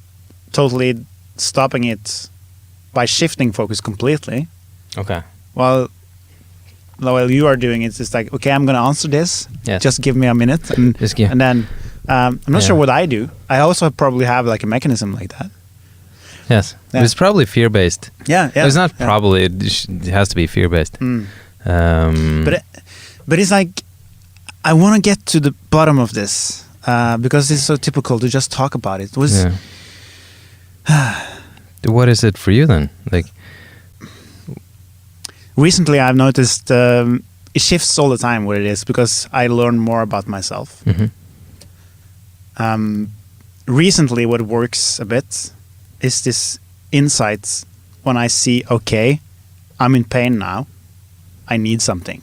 Speaker 1: totally stopping it by shifting focus completely.
Speaker 2: Okay.
Speaker 1: While you are doing it, it's just like, okay, I'm going to answer this.
Speaker 2: Yes.
Speaker 1: Just give me a minute, and
Speaker 2: Just give-
Speaker 1: and then I'm not
Speaker 2: Yeah.
Speaker 1: sure what I do. I also probably have like a mechanism like that.
Speaker 2: Yes.
Speaker 1: Yeah.
Speaker 2: It's probably fear-based.
Speaker 1: Yeah,
Speaker 2: It's not
Speaker 1: yeah.
Speaker 2: probably. It has to be fear-based.
Speaker 1: Mm.
Speaker 2: But
Speaker 1: But it's like I want to get to the bottom of this because it's so typical to just talk about it. It was
Speaker 2: what is it for you then? Like,
Speaker 1: recently I've noticed it shifts all the time what it is because I learn more about myself. Recently, what works a bit is this insight when I see, okay, I'm in pain now. I need something.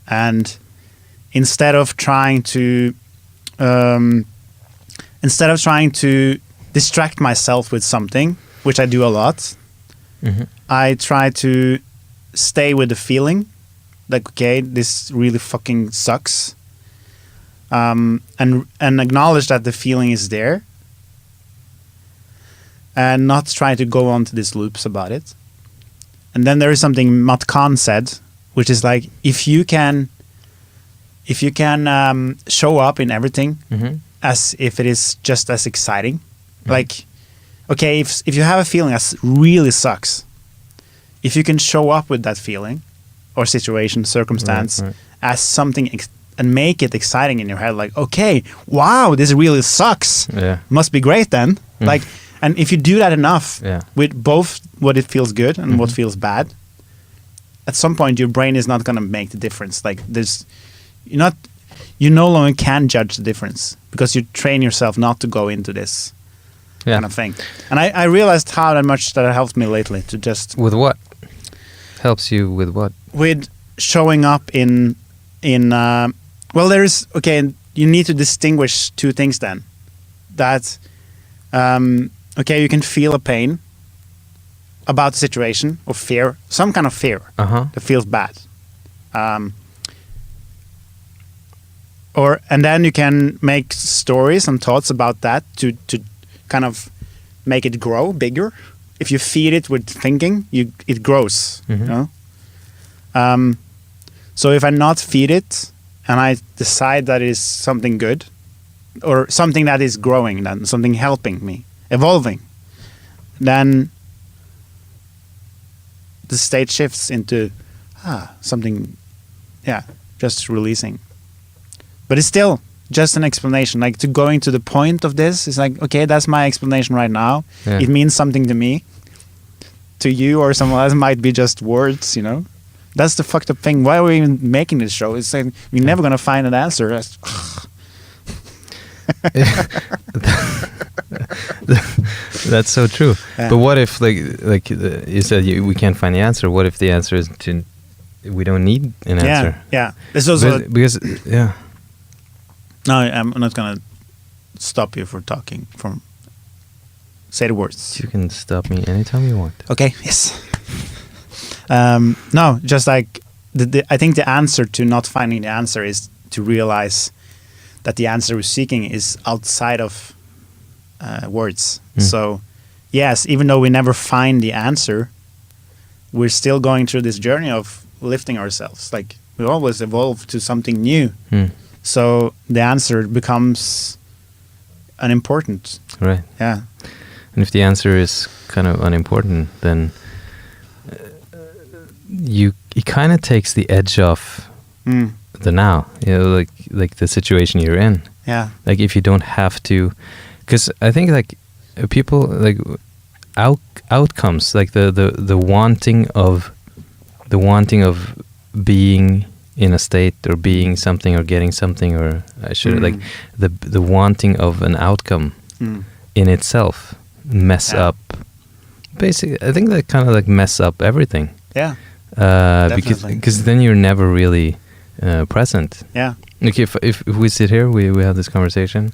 Speaker 1: And instead of trying to distract myself with something, which I do a lot, I try to stay with the feeling, like, okay, this really fucking sucks, and acknowledge that the feeling is there, and not try to go on to these loops about it. And then there is something Matt Kahn said, which is like, if you can show up in everything as if it is just as exciting, like, okay, if you have a feeling that really sucks, if you can show up with that feeling or situation, circumstance as something and make it exciting in your head, like, okay, wow, this really sucks.
Speaker 2: Yeah.
Speaker 1: Must be great then. Like, and if you do that enough with both what it feels good and what feels bad, at some point your brain is not going to make the difference. Like, you no longer can judge the difference because you train yourself not to go into this kind of thing. And I realized how much that helped me lately to just...
Speaker 2: With what? Helps you with what?
Speaker 1: With showing up in well, there is, okay, you need to distinguish two things then. That, okay, you can feel a pain about the situation or fear, some kind of fear that feels bad. And then you can make stories and thoughts about that to kind of make it grow bigger. If you feed it with thinking, it grows. You know? So if I not feed it and I decide that it is something good or something that is growing, then something helping me, evolving, then the state shifts into something, just releasing. But it's still just an explanation. Like, to going to the point of this is like, okay, that's my explanation right now.
Speaker 2: Yeah.
Speaker 1: It means something to me. To you or someone else, it might be just words, you know? That's the fucked up thing. Why are we even making this show? It's like, we're never going to find an answer.
Speaker 2: That's so true.
Speaker 1: Yeah.
Speaker 2: But what if, like you said, we can't find the answer? What if the answer is we don't need an answer?
Speaker 1: Yeah. There's also...
Speaker 2: because
Speaker 1: No, I'm not going to stop you for talking. Say the words.
Speaker 2: You can stop me anytime you want.
Speaker 1: Okay, yes. No, just like, I think the answer to not finding the answer is to realize that the answer we're seeking is outside of words. So, yes, even though we never find the answer, we're still going through this journey of lifting ourselves. Like, we always evolve to something new. So the answer becomes unimportant.
Speaker 2: Right.
Speaker 1: Yeah.
Speaker 2: And if the answer is kind of unimportant, then it kind of takes the edge off the now. You know, like the situation you're in.
Speaker 1: Yeah.
Speaker 2: Like, if you don't have to, because I think like people like outcomes, like the wanting of being in a state or being something or getting something, or I should like the wanting of an outcome in itself mess up. Basically, I think that kind of like mess up everything.
Speaker 1: Yeah.
Speaker 2: Because then you're never really present.
Speaker 1: Yeah.
Speaker 2: Like if we sit here, we have this conversation,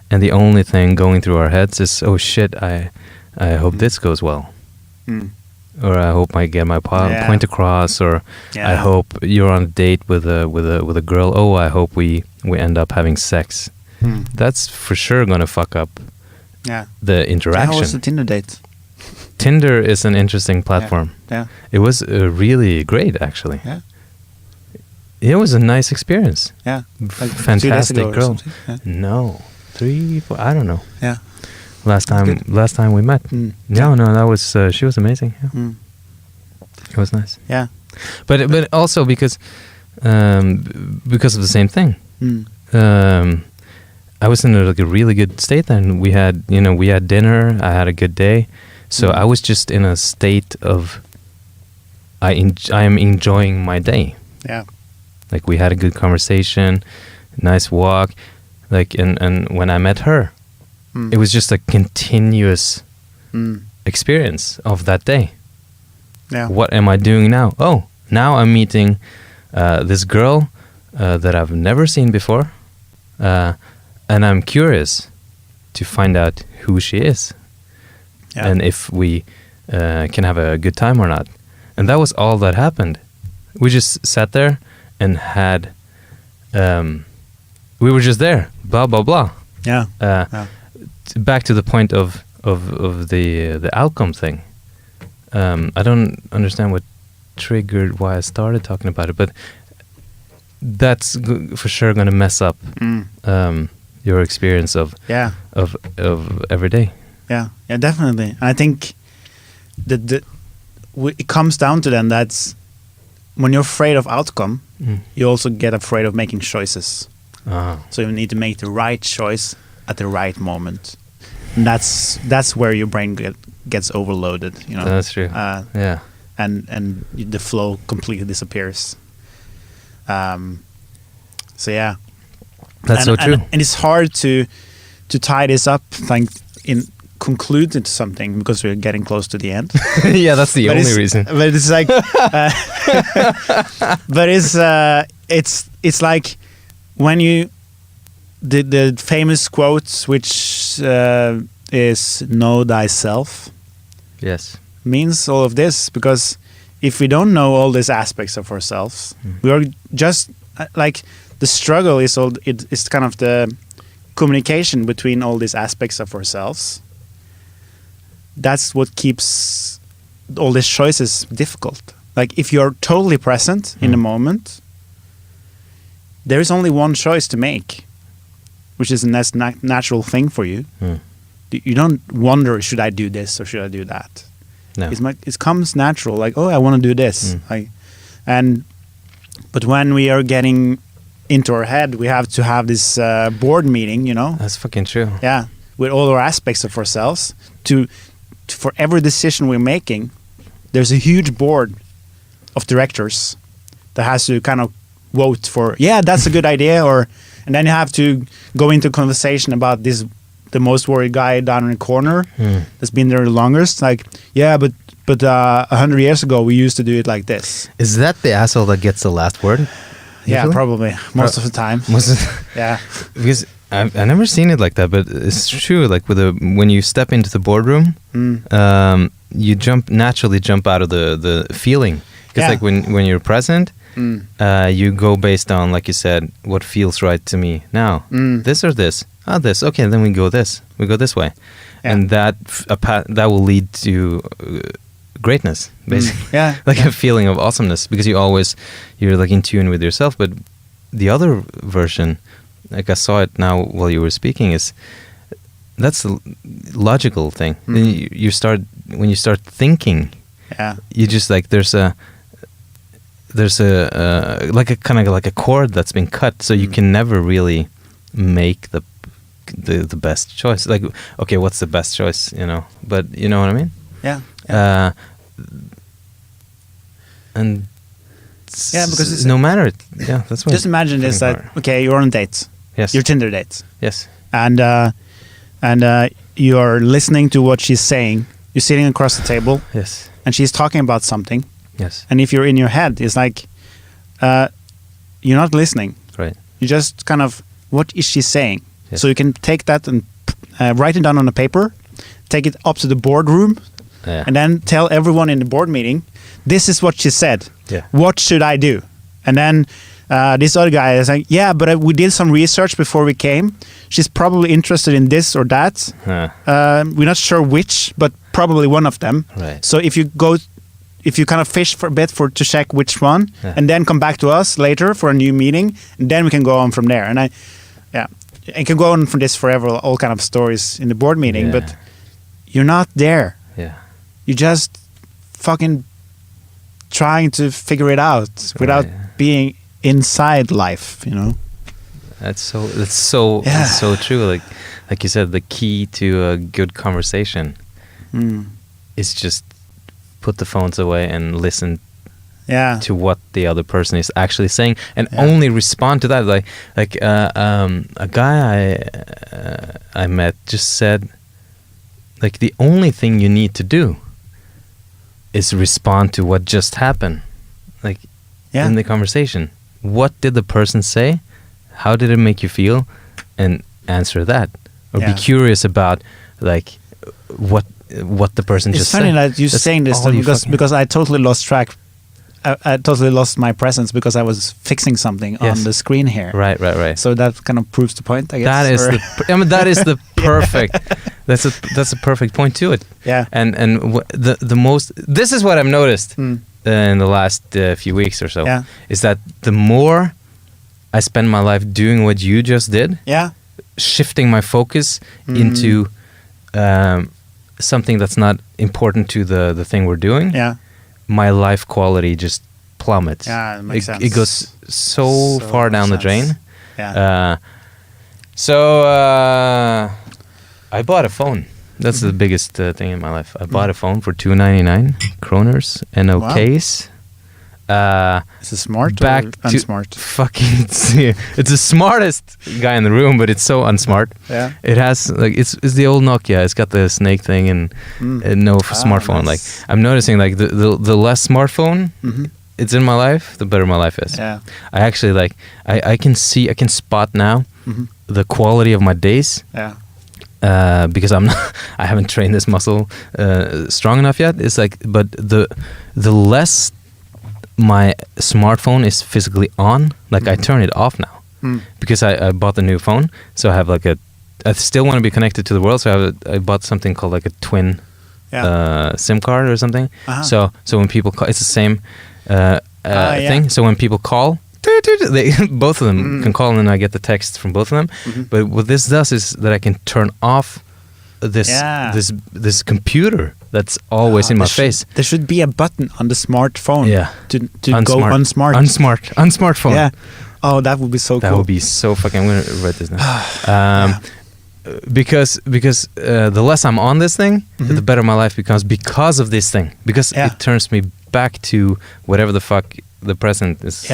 Speaker 2: and the only thing going through our heads is, oh shit, I hope this goes well. Or I hope I get my point across, or I hope you're on a date with a girl. Oh, I hope we end up having sex. That's for sure gonna fuck up the interaction.
Speaker 1: How was the Tinder date?
Speaker 2: Tinder is an interesting platform.
Speaker 1: Yeah.
Speaker 2: It was really great, actually.
Speaker 1: Yeah.
Speaker 2: It was a nice experience.
Speaker 1: Yeah.
Speaker 2: Like fantastic girl.
Speaker 1: Yeah.
Speaker 2: No, 3, 4, I don't know.
Speaker 1: Yeah.
Speaker 2: Last time we met. No, that was she was amazing. Yeah. It was nice.
Speaker 1: Yeah.
Speaker 2: But also because of the same thing. I was in a really good state then. We had dinner. I had a good day. So I was just in a state of I am enjoying my day.
Speaker 1: Yeah.
Speaker 2: Like we had a good conversation, nice walk, like and when I met her, it was just a continuous experience of that day.
Speaker 1: Yeah.
Speaker 2: What am I doing now? Oh, now I'm meeting this girl that I've never seen before, and I'm curious to find out who she is, and if we can have a good time or not. And that was all that happened. We just sat there and had, we were just there, blah blah blah.
Speaker 1: Yeah.
Speaker 2: Back to the point of the outcome thing. I don't understand what triggered why I started talking about it, but that's for sure going to mess up your experience of every day. Yeah,
Speaker 1: definitely. I think that it comes down to then that's when you're afraid of outcome, you also get afraid of making choices. So you need to make the right choice at the right moment. And that's where your brain gets overloaded. You know,
Speaker 2: that's true.
Speaker 1: And the flow completely disappears. So yeah,
Speaker 2: that's so true.
Speaker 1: And it's hard to tie this up, like conclude into something because we're getting close to the end.
Speaker 2: Yeah, that's the only reason.
Speaker 1: But it's like, but it's like when you the famous quote, which is "Know thyself."
Speaker 2: Yes,
Speaker 1: means all of this, because if we don't know all these aspects of ourselves, we are just like the struggle is all. It's kind of the communication between all these aspects of ourselves. That's what keeps all these choices difficult. Like if you're totally present in the moment, there is only one choice to make, which is a natural thing for you. You don't wonder, should I do this or should I do that?
Speaker 2: No.
Speaker 1: It comes natural, like, oh, I want to do this. But when we are getting into our head, we have to have this board meeting, you know?
Speaker 2: That's fucking true.
Speaker 1: Yeah, with all our aspects of ourselves. For every decision we're making, there's a huge board of directors that has to kind of vote for, that's a good idea, and then you have to go into conversation about the most worried guy down in the corner that's been there the longest. Like, but 100 years ago we used to do it like this.
Speaker 2: Is that the asshole that gets the last word?
Speaker 1: Yeah, probably most of the time. Yeah,
Speaker 2: because I've never seen it like that, but it's true. Like when you step into the boardroom, you naturally jump out of the feeling. Because like when you're present, you go based on, like you said, what feels right to me now. This or this? This. Okay, then we go this way, and that will lead to greatness, basically. A feeling of awesomeness, because you're like in tune with yourself. But the other version, like I saw it now while you were speaking, that's a logical thing. Then when you start thinking, you just like there's a like a kind of like a cord that's been cut, so you can never really make the best choice. Like, okay, what's the best choice, you know? But you know what I mean?
Speaker 1: Yeah.
Speaker 2: And
Speaker 1: because it's
Speaker 2: no matter. Yeah, that's what.
Speaker 1: Just imagine this: that okay, you're on dates.
Speaker 2: Yes.
Speaker 1: Your Tinder dates.
Speaker 2: Yes.
Speaker 1: And you're listening to what she's saying. You're sitting across the table.
Speaker 2: Yes.
Speaker 1: And she's talking about something.
Speaker 2: Yes.
Speaker 1: And if you're in your head, it's like you're not listening.
Speaker 2: Right.
Speaker 1: You just kind of, what is she saying?
Speaker 2: Yes.
Speaker 1: So you can take that and write it down on a paper, take it up to the boardroom, and then tell everyone in the board meeting, this is what she said.
Speaker 2: Yeah.
Speaker 1: What should I do? And then this other guy is like, yeah, but we did some research before we came. She's probably interested in this or that. We're not sure which, but probably one of them.
Speaker 2: Right.
Speaker 1: So if you kind of fish for a bit to check which one, and then come back to us later for a new meeting, and then we can go on from there. And I can go on from this forever, all kind of stories in the board meeting, but you're not there.
Speaker 2: Yeah.
Speaker 1: You're just fucking trying to figure it out without being inside life, you know.
Speaker 2: That's so true. Like you said, the key to a good conversation is just put the phones away and listen to what the other person is actually saying, and only respond to that. Like a guy I met just said, like, the only thing you need to do is respond to what just happened, like in the conversation. What did the person say? How did it make you feel? And answer that, or be curious about like what the person just said.
Speaker 1: It's funny that you're saying this because I totally lost track. I totally lost my presence because I was fixing something on the screen here.
Speaker 2: Right.
Speaker 1: So that kind of proves the point, I guess.
Speaker 2: That is the perfect. That's a perfect point to it.
Speaker 1: Yeah.
Speaker 2: And the most. This is what I've noticed in the last few weeks or so.
Speaker 1: Yeah.
Speaker 2: Is that the more I spend my life doing what you just did.
Speaker 1: Yeah.
Speaker 2: Shifting my focus into something that's not important to the thing we're doing.
Speaker 1: Yeah.
Speaker 2: My life quality just plummets.
Speaker 1: Yeah, it makes sense.
Speaker 2: It goes so far down the drain.
Speaker 1: Yeah.
Speaker 2: I bought a phone. That's the biggest thing in my life. I bought a phone for 299 kroners and a case.
Speaker 1: Is it smart or unsmart?
Speaker 2: Fucking, it's the smartest guy in the room, but it's so unsmart.
Speaker 1: Yeah.
Speaker 2: It has like it's the old Nokia. It's got the snake thing and no smartphone.
Speaker 1: Nice.
Speaker 2: Like I'm noticing like the less smartphone it's in my life, the better my life is.
Speaker 1: Yeah.
Speaker 2: I actually like I can spot now the quality of my days.
Speaker 1: Yeah.
Speaker 2: Because I haven't trained this muscle strong enough yet. It's like, but the less my smartphone is physically on, like I turn it off now because I bought a new phone, so I have like I still want to be connected to the world, so I bought something called like a twin SIM card or something. So when people call, it's the same thing. So when people call, they both of them can call, and then I get the text from both of them. But what this does is that I can turn off this computer that's always in my face.
Speaker 1: There should be a button on the smartphone to go unsmart.
Speaker 2: Unsmart phone.
Speaker 1: Yeah. Oh, that would be so cool.
Speaker 2: That would be so fucking. I'm gonna write this down. Because the less I'm on this thing, the better my life becomes because of this thing. Because it turns me back to whatever the fuck the present is.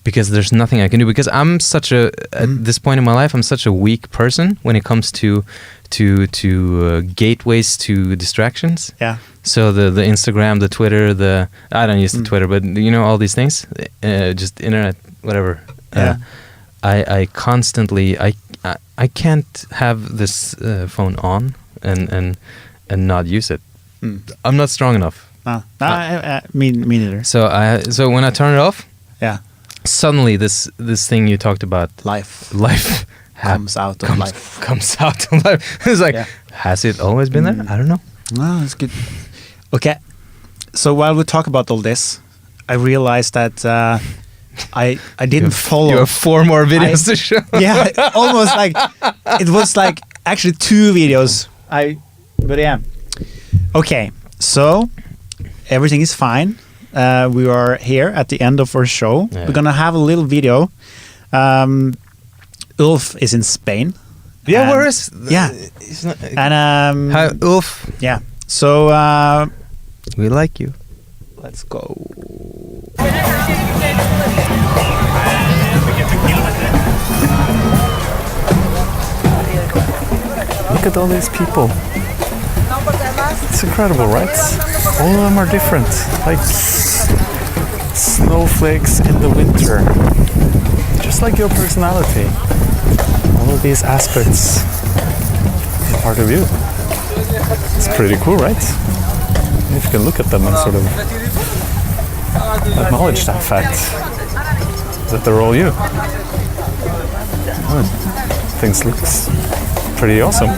Speaker 2: Because there's nothing I can do. Because I'm such at this point in my life, I'm such a weak person when it comes to gateways to distractions.
Speaker 1: Yeah.
Speaker 2: So the Instagram, the Twitter, I don't use the Twitter, but you know all these things, just internet, whatever.
Speaker 1: Yeah.
Speaker 2: I constantly I can't have this phone on and not use it. I'm not strong enough.
Speaker 1: Me neither.
Speaker 2: So when I turn it off, suddenly this thing you talked about,
Speaker 1: life
Speaker 2: comes out of life. It's like, has it always been there? I don't know.
Speaker 1: No, it's good. Okay, so while we talk about all this, I realized that I didn't follow.
Speaker 2: You have 4 more videos to show.
Speaker 1: Yeah, almost like it was like actually 2 videos. But yeah. Okay, so everything is fine. We are here at the end of our show.
Speaker 2: Yeah.
Speaker 1: We're gonna have a little video. Ulf is in Spain.
Speaker 2: Yeah, where is?
Speaker 1: He's not, and
Speaker 2: hi, Ulf.
Speaker 1: Yeah. So
Speaker 2: we like you.
Speaker 1: Let's go.
Speaker 5: look at all these people. It's incredible, right? All of them are different. Like snowflakes in the winter. Just like your personality. All of these aspects are part of you. It's pretty cool, right? If you can look at them and sort of acknowledge that fact that they're all you. Oh, things looks pretty awesome.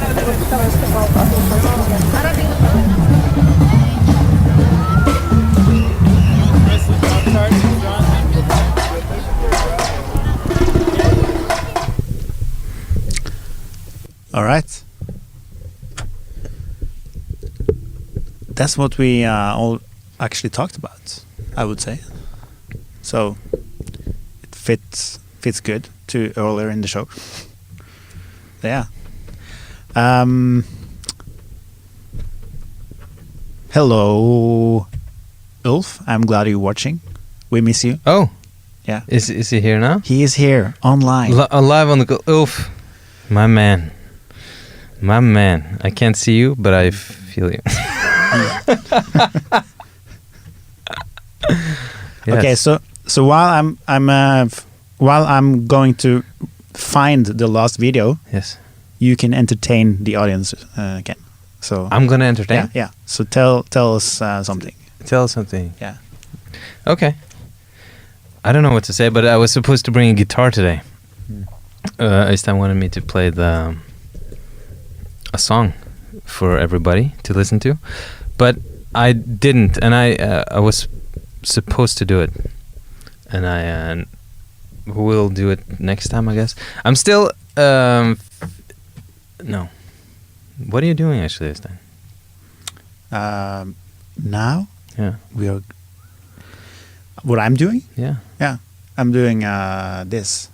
Speaker 1: All right. That's what we all actually talked about, I would say. So it fits good to earlier in the show. Yeah. Hello, Ulf. I'm glad you're watching. We miss you.
Speaker 2: Oh,
Speaker 1: yeah.
Speaker 2: Is he here now?
Speaker 1: He is here online.
Speaker 2: Live on the Ulf, my man. My man. I can't see you, but I feel you. Yes.
Speaker 1: Okay, so while I'm going to find the last video,
Speaker 2: yes,
Speaker 1: you can entertain the audience again. So
Speaker 2: I'm gonna entertain.
Speaker 1: Yeah. So tell us something.
Speaker 2: Tell us something.
Speaker 1: Yeah.
Speaker 2: Okay. I don't know what to say, but I was supposed to bring a guitar today. Øystein wanted me to play a song for everybody to listen to, but I didn't, and I was supposed to do it, and I will do it next time, I guess. I'm still no. What are you doing actually, Øystein?
Speaker 1: Now?
Speaker 2: Yeah.
Speaker 1: We are. What I'm doing?
Speaker 2: Yeah.
Speaker 1: Yeah. I'm doing this.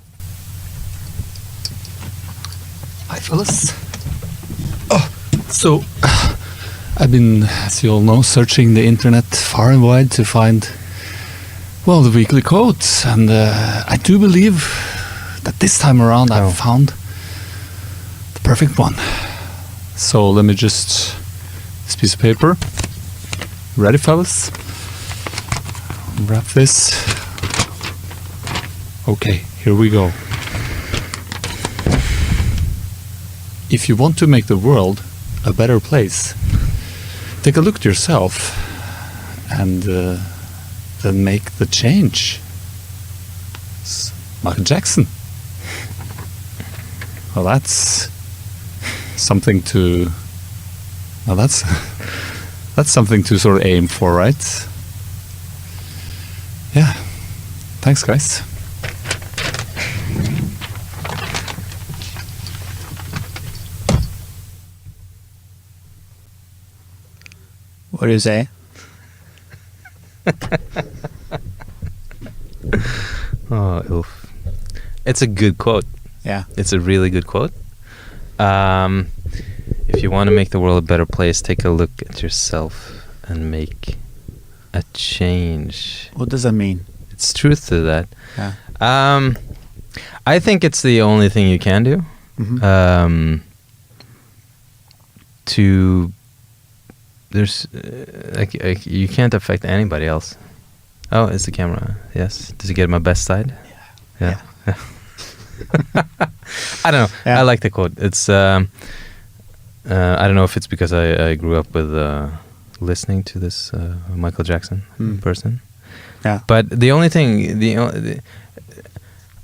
Speaker 5: Hi, fellas. So, I've been, as you all know, searching the internet far and wide to find, well, the weekly quotes. And I do believe that this time around I've found the perfect one. So let me just, this piece of paper. Ready, fellas? Wrap this. Okay, here we go. If you want to make the world a better place, take a look at yourself and then make the change. It's Michael Jackson. Well, that's something to. Well, that's something to sort of aim for, right? Yeah. Thanks, guys.
Speaker 1: What do you say?
Speaker 2: Oh, Ulf. It's a good quote.
Speaker 1: Yeah.
Speaker 2: It's a really good quote. If you want to make the world a better place, take a look at yourself and make a change.
Speaker 1: What does that mean?
Speaker 2: It's truth to that.
Speaker 1: Yeah.
Speaker 2: I think it's the only thing you can do.
Speaker 1: Mm-hmm.
Speaker 2: There's like you can't affect anybody else. Oh, it's the camera. Yes. Does it get my best side? Yeah. I don't know. Yeah. I like the quote. It's I don't know if it's because I grew up with listening to this Michael Jackson person.
Speaker 1: Yeah.
Speaker 2: But the only thing,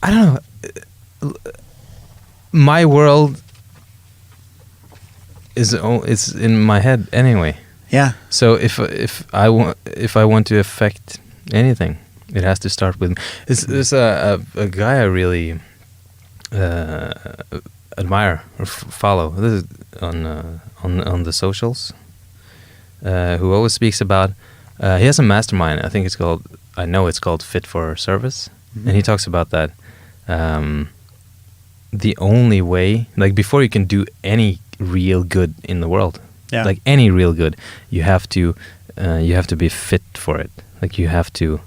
Speaker 2: I don't know. My world is in my head anyway.
Speaker 1: Yeah.
Speaker 2: So if I want to affect anything, it has to start with. There's a guy I really admire or follow. This is on the socials. Who always speaks about. He has a mastermind. I think it's called Fit for Service, and he talks about that. The only way, like before you can do any real good in the world, like any real good, you have to be fit for it. Like you have to.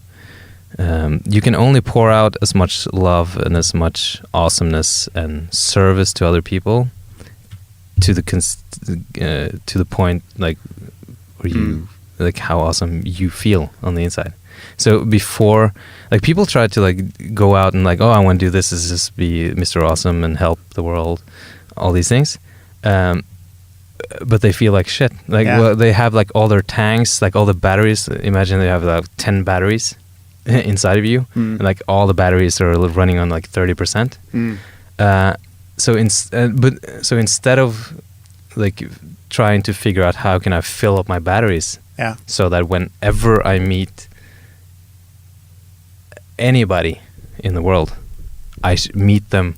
Speaker 2: You can only pour out as much love and as much awesomeness and service to other people to the point like where you like how awesome you feel on the inside. So before, like, people try to like go out and like, oh, I want to do this, is just be Mr. Awesome and help the world, all these things, but they feel like shit. Like, well, they have like all their tanks, like all the batteries. Imagine they have like 10 batteries inside of you, and like all the batteries are running on like 30%. So instead of like trying to figure out how can I fill up my batteries, so that whenever I meet anybody in the world, I meet them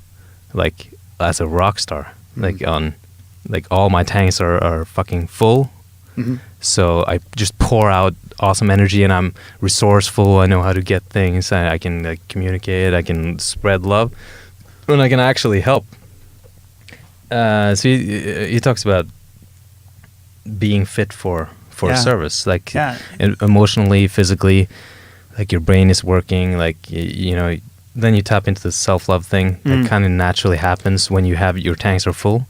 Speaker 2: like as a rock star, like on like all my tanks are fucking full. So I just pour out awesome energy, and I'm resourceful. I know how to get things. I can like communicate. I can spread love, and I can actually help. So he talks about being fit for service, like emotionally, physically, like your brain is working, like you know. Then you tap into the self-love thing that kind of naturally happens when you have your tanks are full,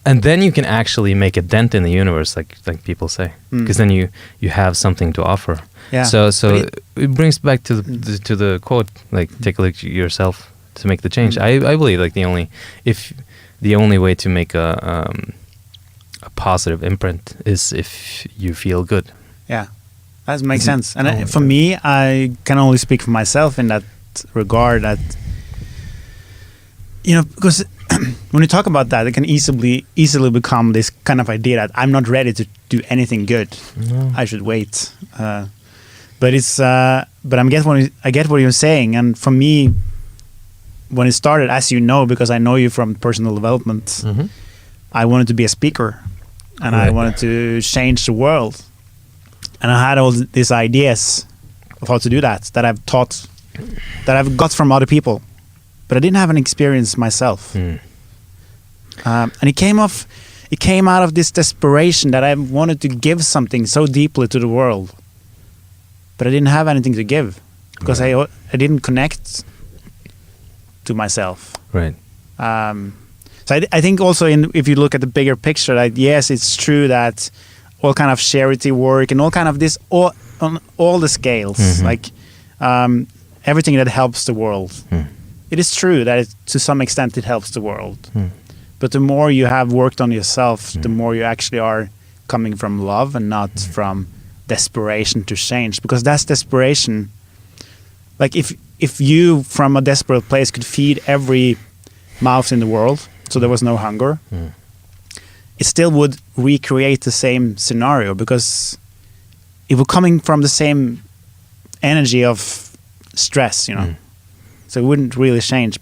Speaker 2: and then you can actually make a dent in the universe, like people say, because then you have something to offer. So it brings back to the quote, like, take a look at yourself to make the change. I believe like the only way to make a positive imprint is if you feel good. Yeah, that makes sense. And for me, I can only speak for myself in that regard. That, you know, because when you talk about that, it can easily become this kind of idea that I'm not ready to do anything good. No. I should wait. But it's but I get what you're saying, and for me, when it started, as you know, because I know you from personal development, I wanted to be a speaker, and I wanted to change the world, and I had all these ideas of how to do that I've got from other people, but I didn't have an experience myself. And it came out of this desperation that I wanted to give something so deeply to the world, but I didn't have anything to give because I didn't connect to myself. Right. So I think also if you look at the bigger picture, like, yes, it's true that all kind of charity work and all kind of this on all the scales, like everything that helps the world. It is true that to some extent it helps the world. But the more you have worked on yourself, the more you actually are coming from love and not from desperation to change. Because that's desperation. Like if you from a desperate place could feed every mouth in the world, so there was no hunger, it still would recreate the same scenario, because it was coming from the same energy of stress, you know. So it wouldn't really change.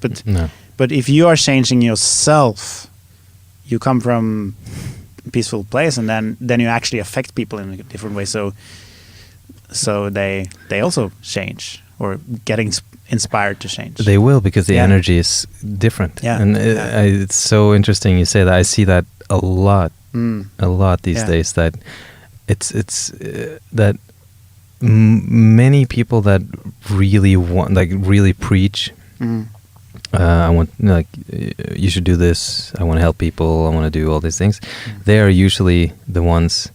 Speaker 2: But if you are changing yourself, you come from a peaceful place, and then you actually affect people in a different way. So they also change, or getting inspired to change. They will, because the energy is different. And it's so interesting you say that. I see that a lot these days, that it's that many people that really want, like, really preach, I want, like, you should do this, I want to help people, I want to do all these things, they are usually the ones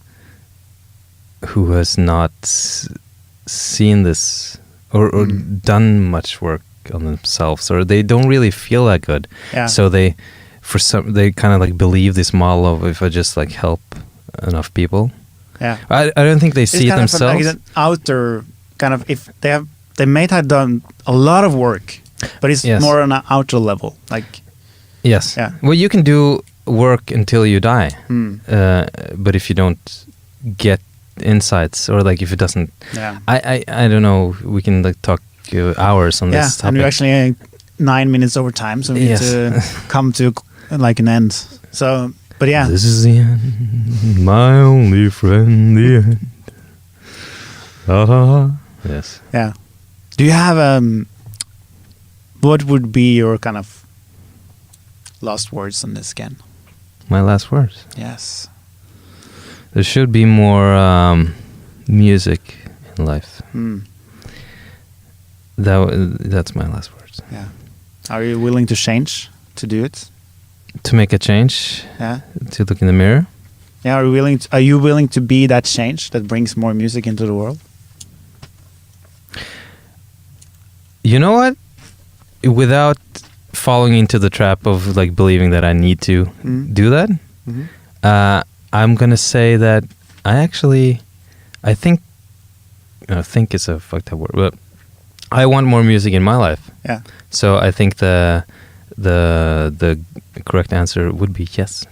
Speaker 2: who has not seen this or done much work on themselves, or they don't really feel that good. So they kind of like believe this model of, if I just like help enough people. I don't think they see it themselves. It's an outer kind of, if they may have done a lot of work, but it's more on an outer level. Like, well, you can do work until you die, but if you don't get insights, or like if it doesn't, I don't know. We can like talk hours on this topic. And we're actually 9 minutes over time, so we need to come to like an end. So, but this is the end, my only friend, the end. Yes. Yeah. Do you have what would be your kind of last words on this again? My last words? Yes. There should be more music in life. That's my last words. Yeah. Are you willing to change to do it? to make a change.
Speaker 1: Yeah.
Speaker 2: To look in the mirror.
Speaker 1: Yeah. Are you willing to be that change that brings more music into the world?
Speaker 2: You know what? Without falling into the trap of like believing that I need to do that, I'm gonna say that I think is a fucked up word, but I want more music in my life.
Speaker 1: Yeah.
Speaker 2: So I think the correct answer would be yes.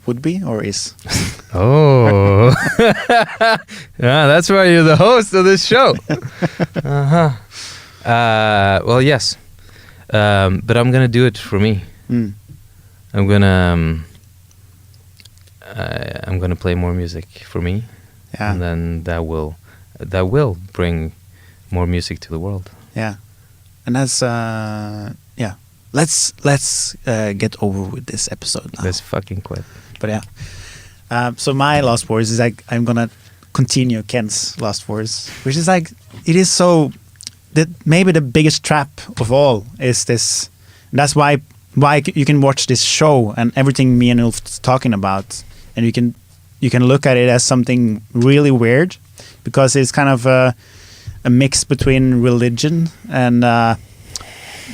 Speaker 1: Would be or is?
Speaker 2: Oh, yeah, that's why you're the host of this show. Well, yes, but I'm gonna do it for me. I'm gonna play more music for me, and then that will bring more music to the world.
Speaker 1: Yeah, and that's Let's get over with this episode now.
Speaker 2: Let's fucking quit.
Speaker 1: But yeah, so my last words is like I'm gonna continue Ken's last words, which is like it is so that maybe the biggest trap of all is this. And that's why you can watch this show and everything me and Ulf's talking about, and you can look at it as something really weird because it's kind of a mix between religion and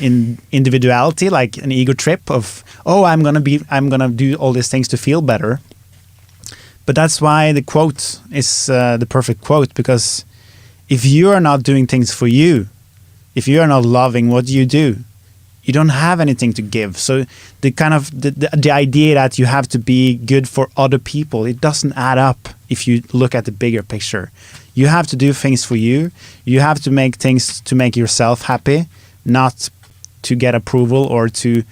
Speaker 1: in individuality, like an ego trip of I'm gonna do all these things to feel better. But that's why the quote is the perfect quote, because if you are not doing things for you, if you are not loving what you do, you don't have anything to give. So the kind of the idea that you have to be good for other people, it doesn't add up if you look at the bigger picture. You have to do things for you. You have to make things to make yourself happy, not to get approval or to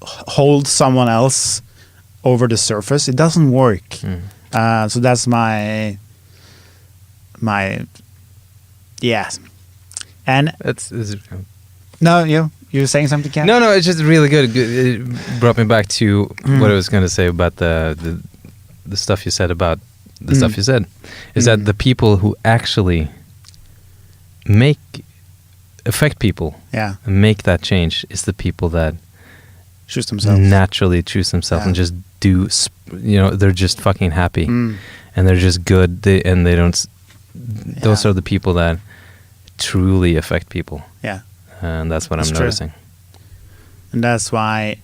Speaker 1: hold someone else over the surface. It doesn't work. So that's my yeah. And no, you're saying something, Ken?
Speaker 2: No, it's just really good. It brought me back to what I was going to say about the stuff you said about the stuff you said. Is that the people who actually affect people, and make that change is the people that
Speaker 1: choose themselves,
Speaker 2: naturally choose themselves, and just do. They're just fucking happy, and they're just good. They don't. Those are the people that truly affect people. Yeah, and that's what I'm noticing.
Speaker 1: And that's why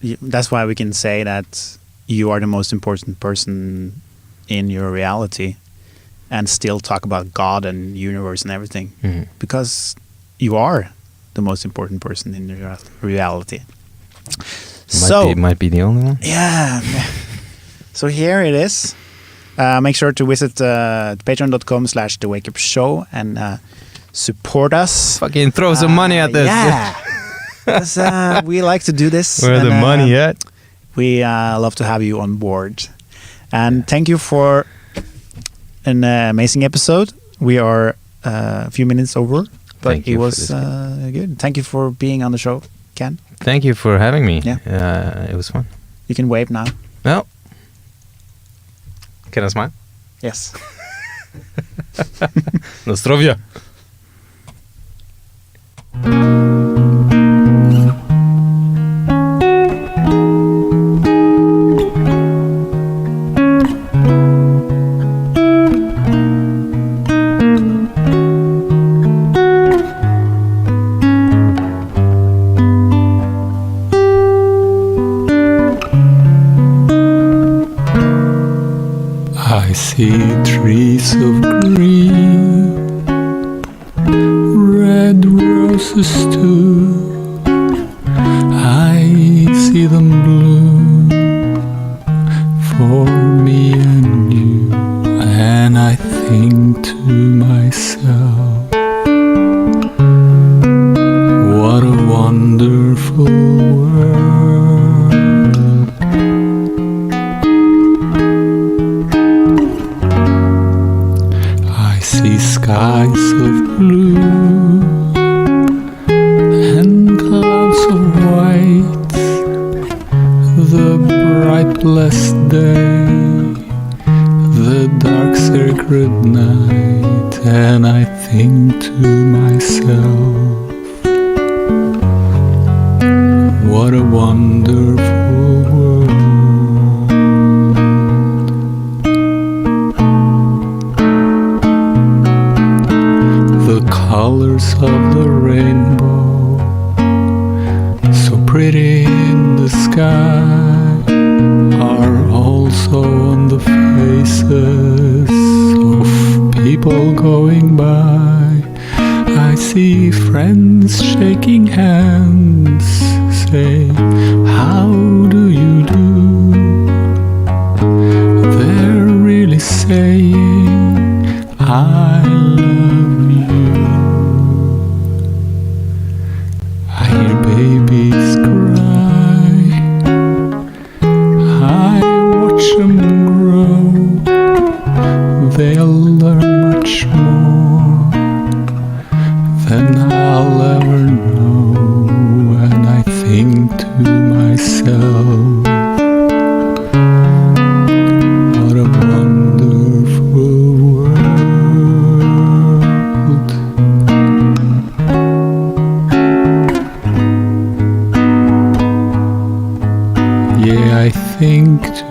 Speaker 1: we can say that you are the most important person in your reality, and still talk about God and universe and everything, because you are the most important person in your reality.
Speaker 2: Might be the only one.
Speaker 1: Yeah. So here it is. Make sure to visit patreon.com/thewakeupshow and support us.
Speaker 2: Fucking throw some money at this.
Speaker 1: Yeah. Because we like to do this.
Speaker 2: Where the money at?
Speaker 1: We love to have you on board. And thank you for an amazing episode. We are a few minutes over, but it was good. Thank you for being on the show, Ken.
Speaker 2: Thank you for having me.
Speaker 1: Yeah.
Speaker 2: It was fun.
Speaker 1: You can wave now.
Speaker 2: No. Can I smile?
Speaker 1: Yes.
Speaker 2: Na zdrowie.
Speaker 5: I see trees of green, red roses too. I see them bloom for me and you, and I think to myself, what a wonderful world. Skies of blue and clouds of white, the bright blessed day, the dark sacred night, and I think to myself, what a wonderful colors of the rainbow, so pretty in the sky, are also on the faces of people going by. I see friends shaking hands, say, how do you do? They're really saying, I love you. I hear babies cry, I watch them grow. They'll learn much more than I'll ever know. And I think to myself, what a wonderful world. Yeah, I think to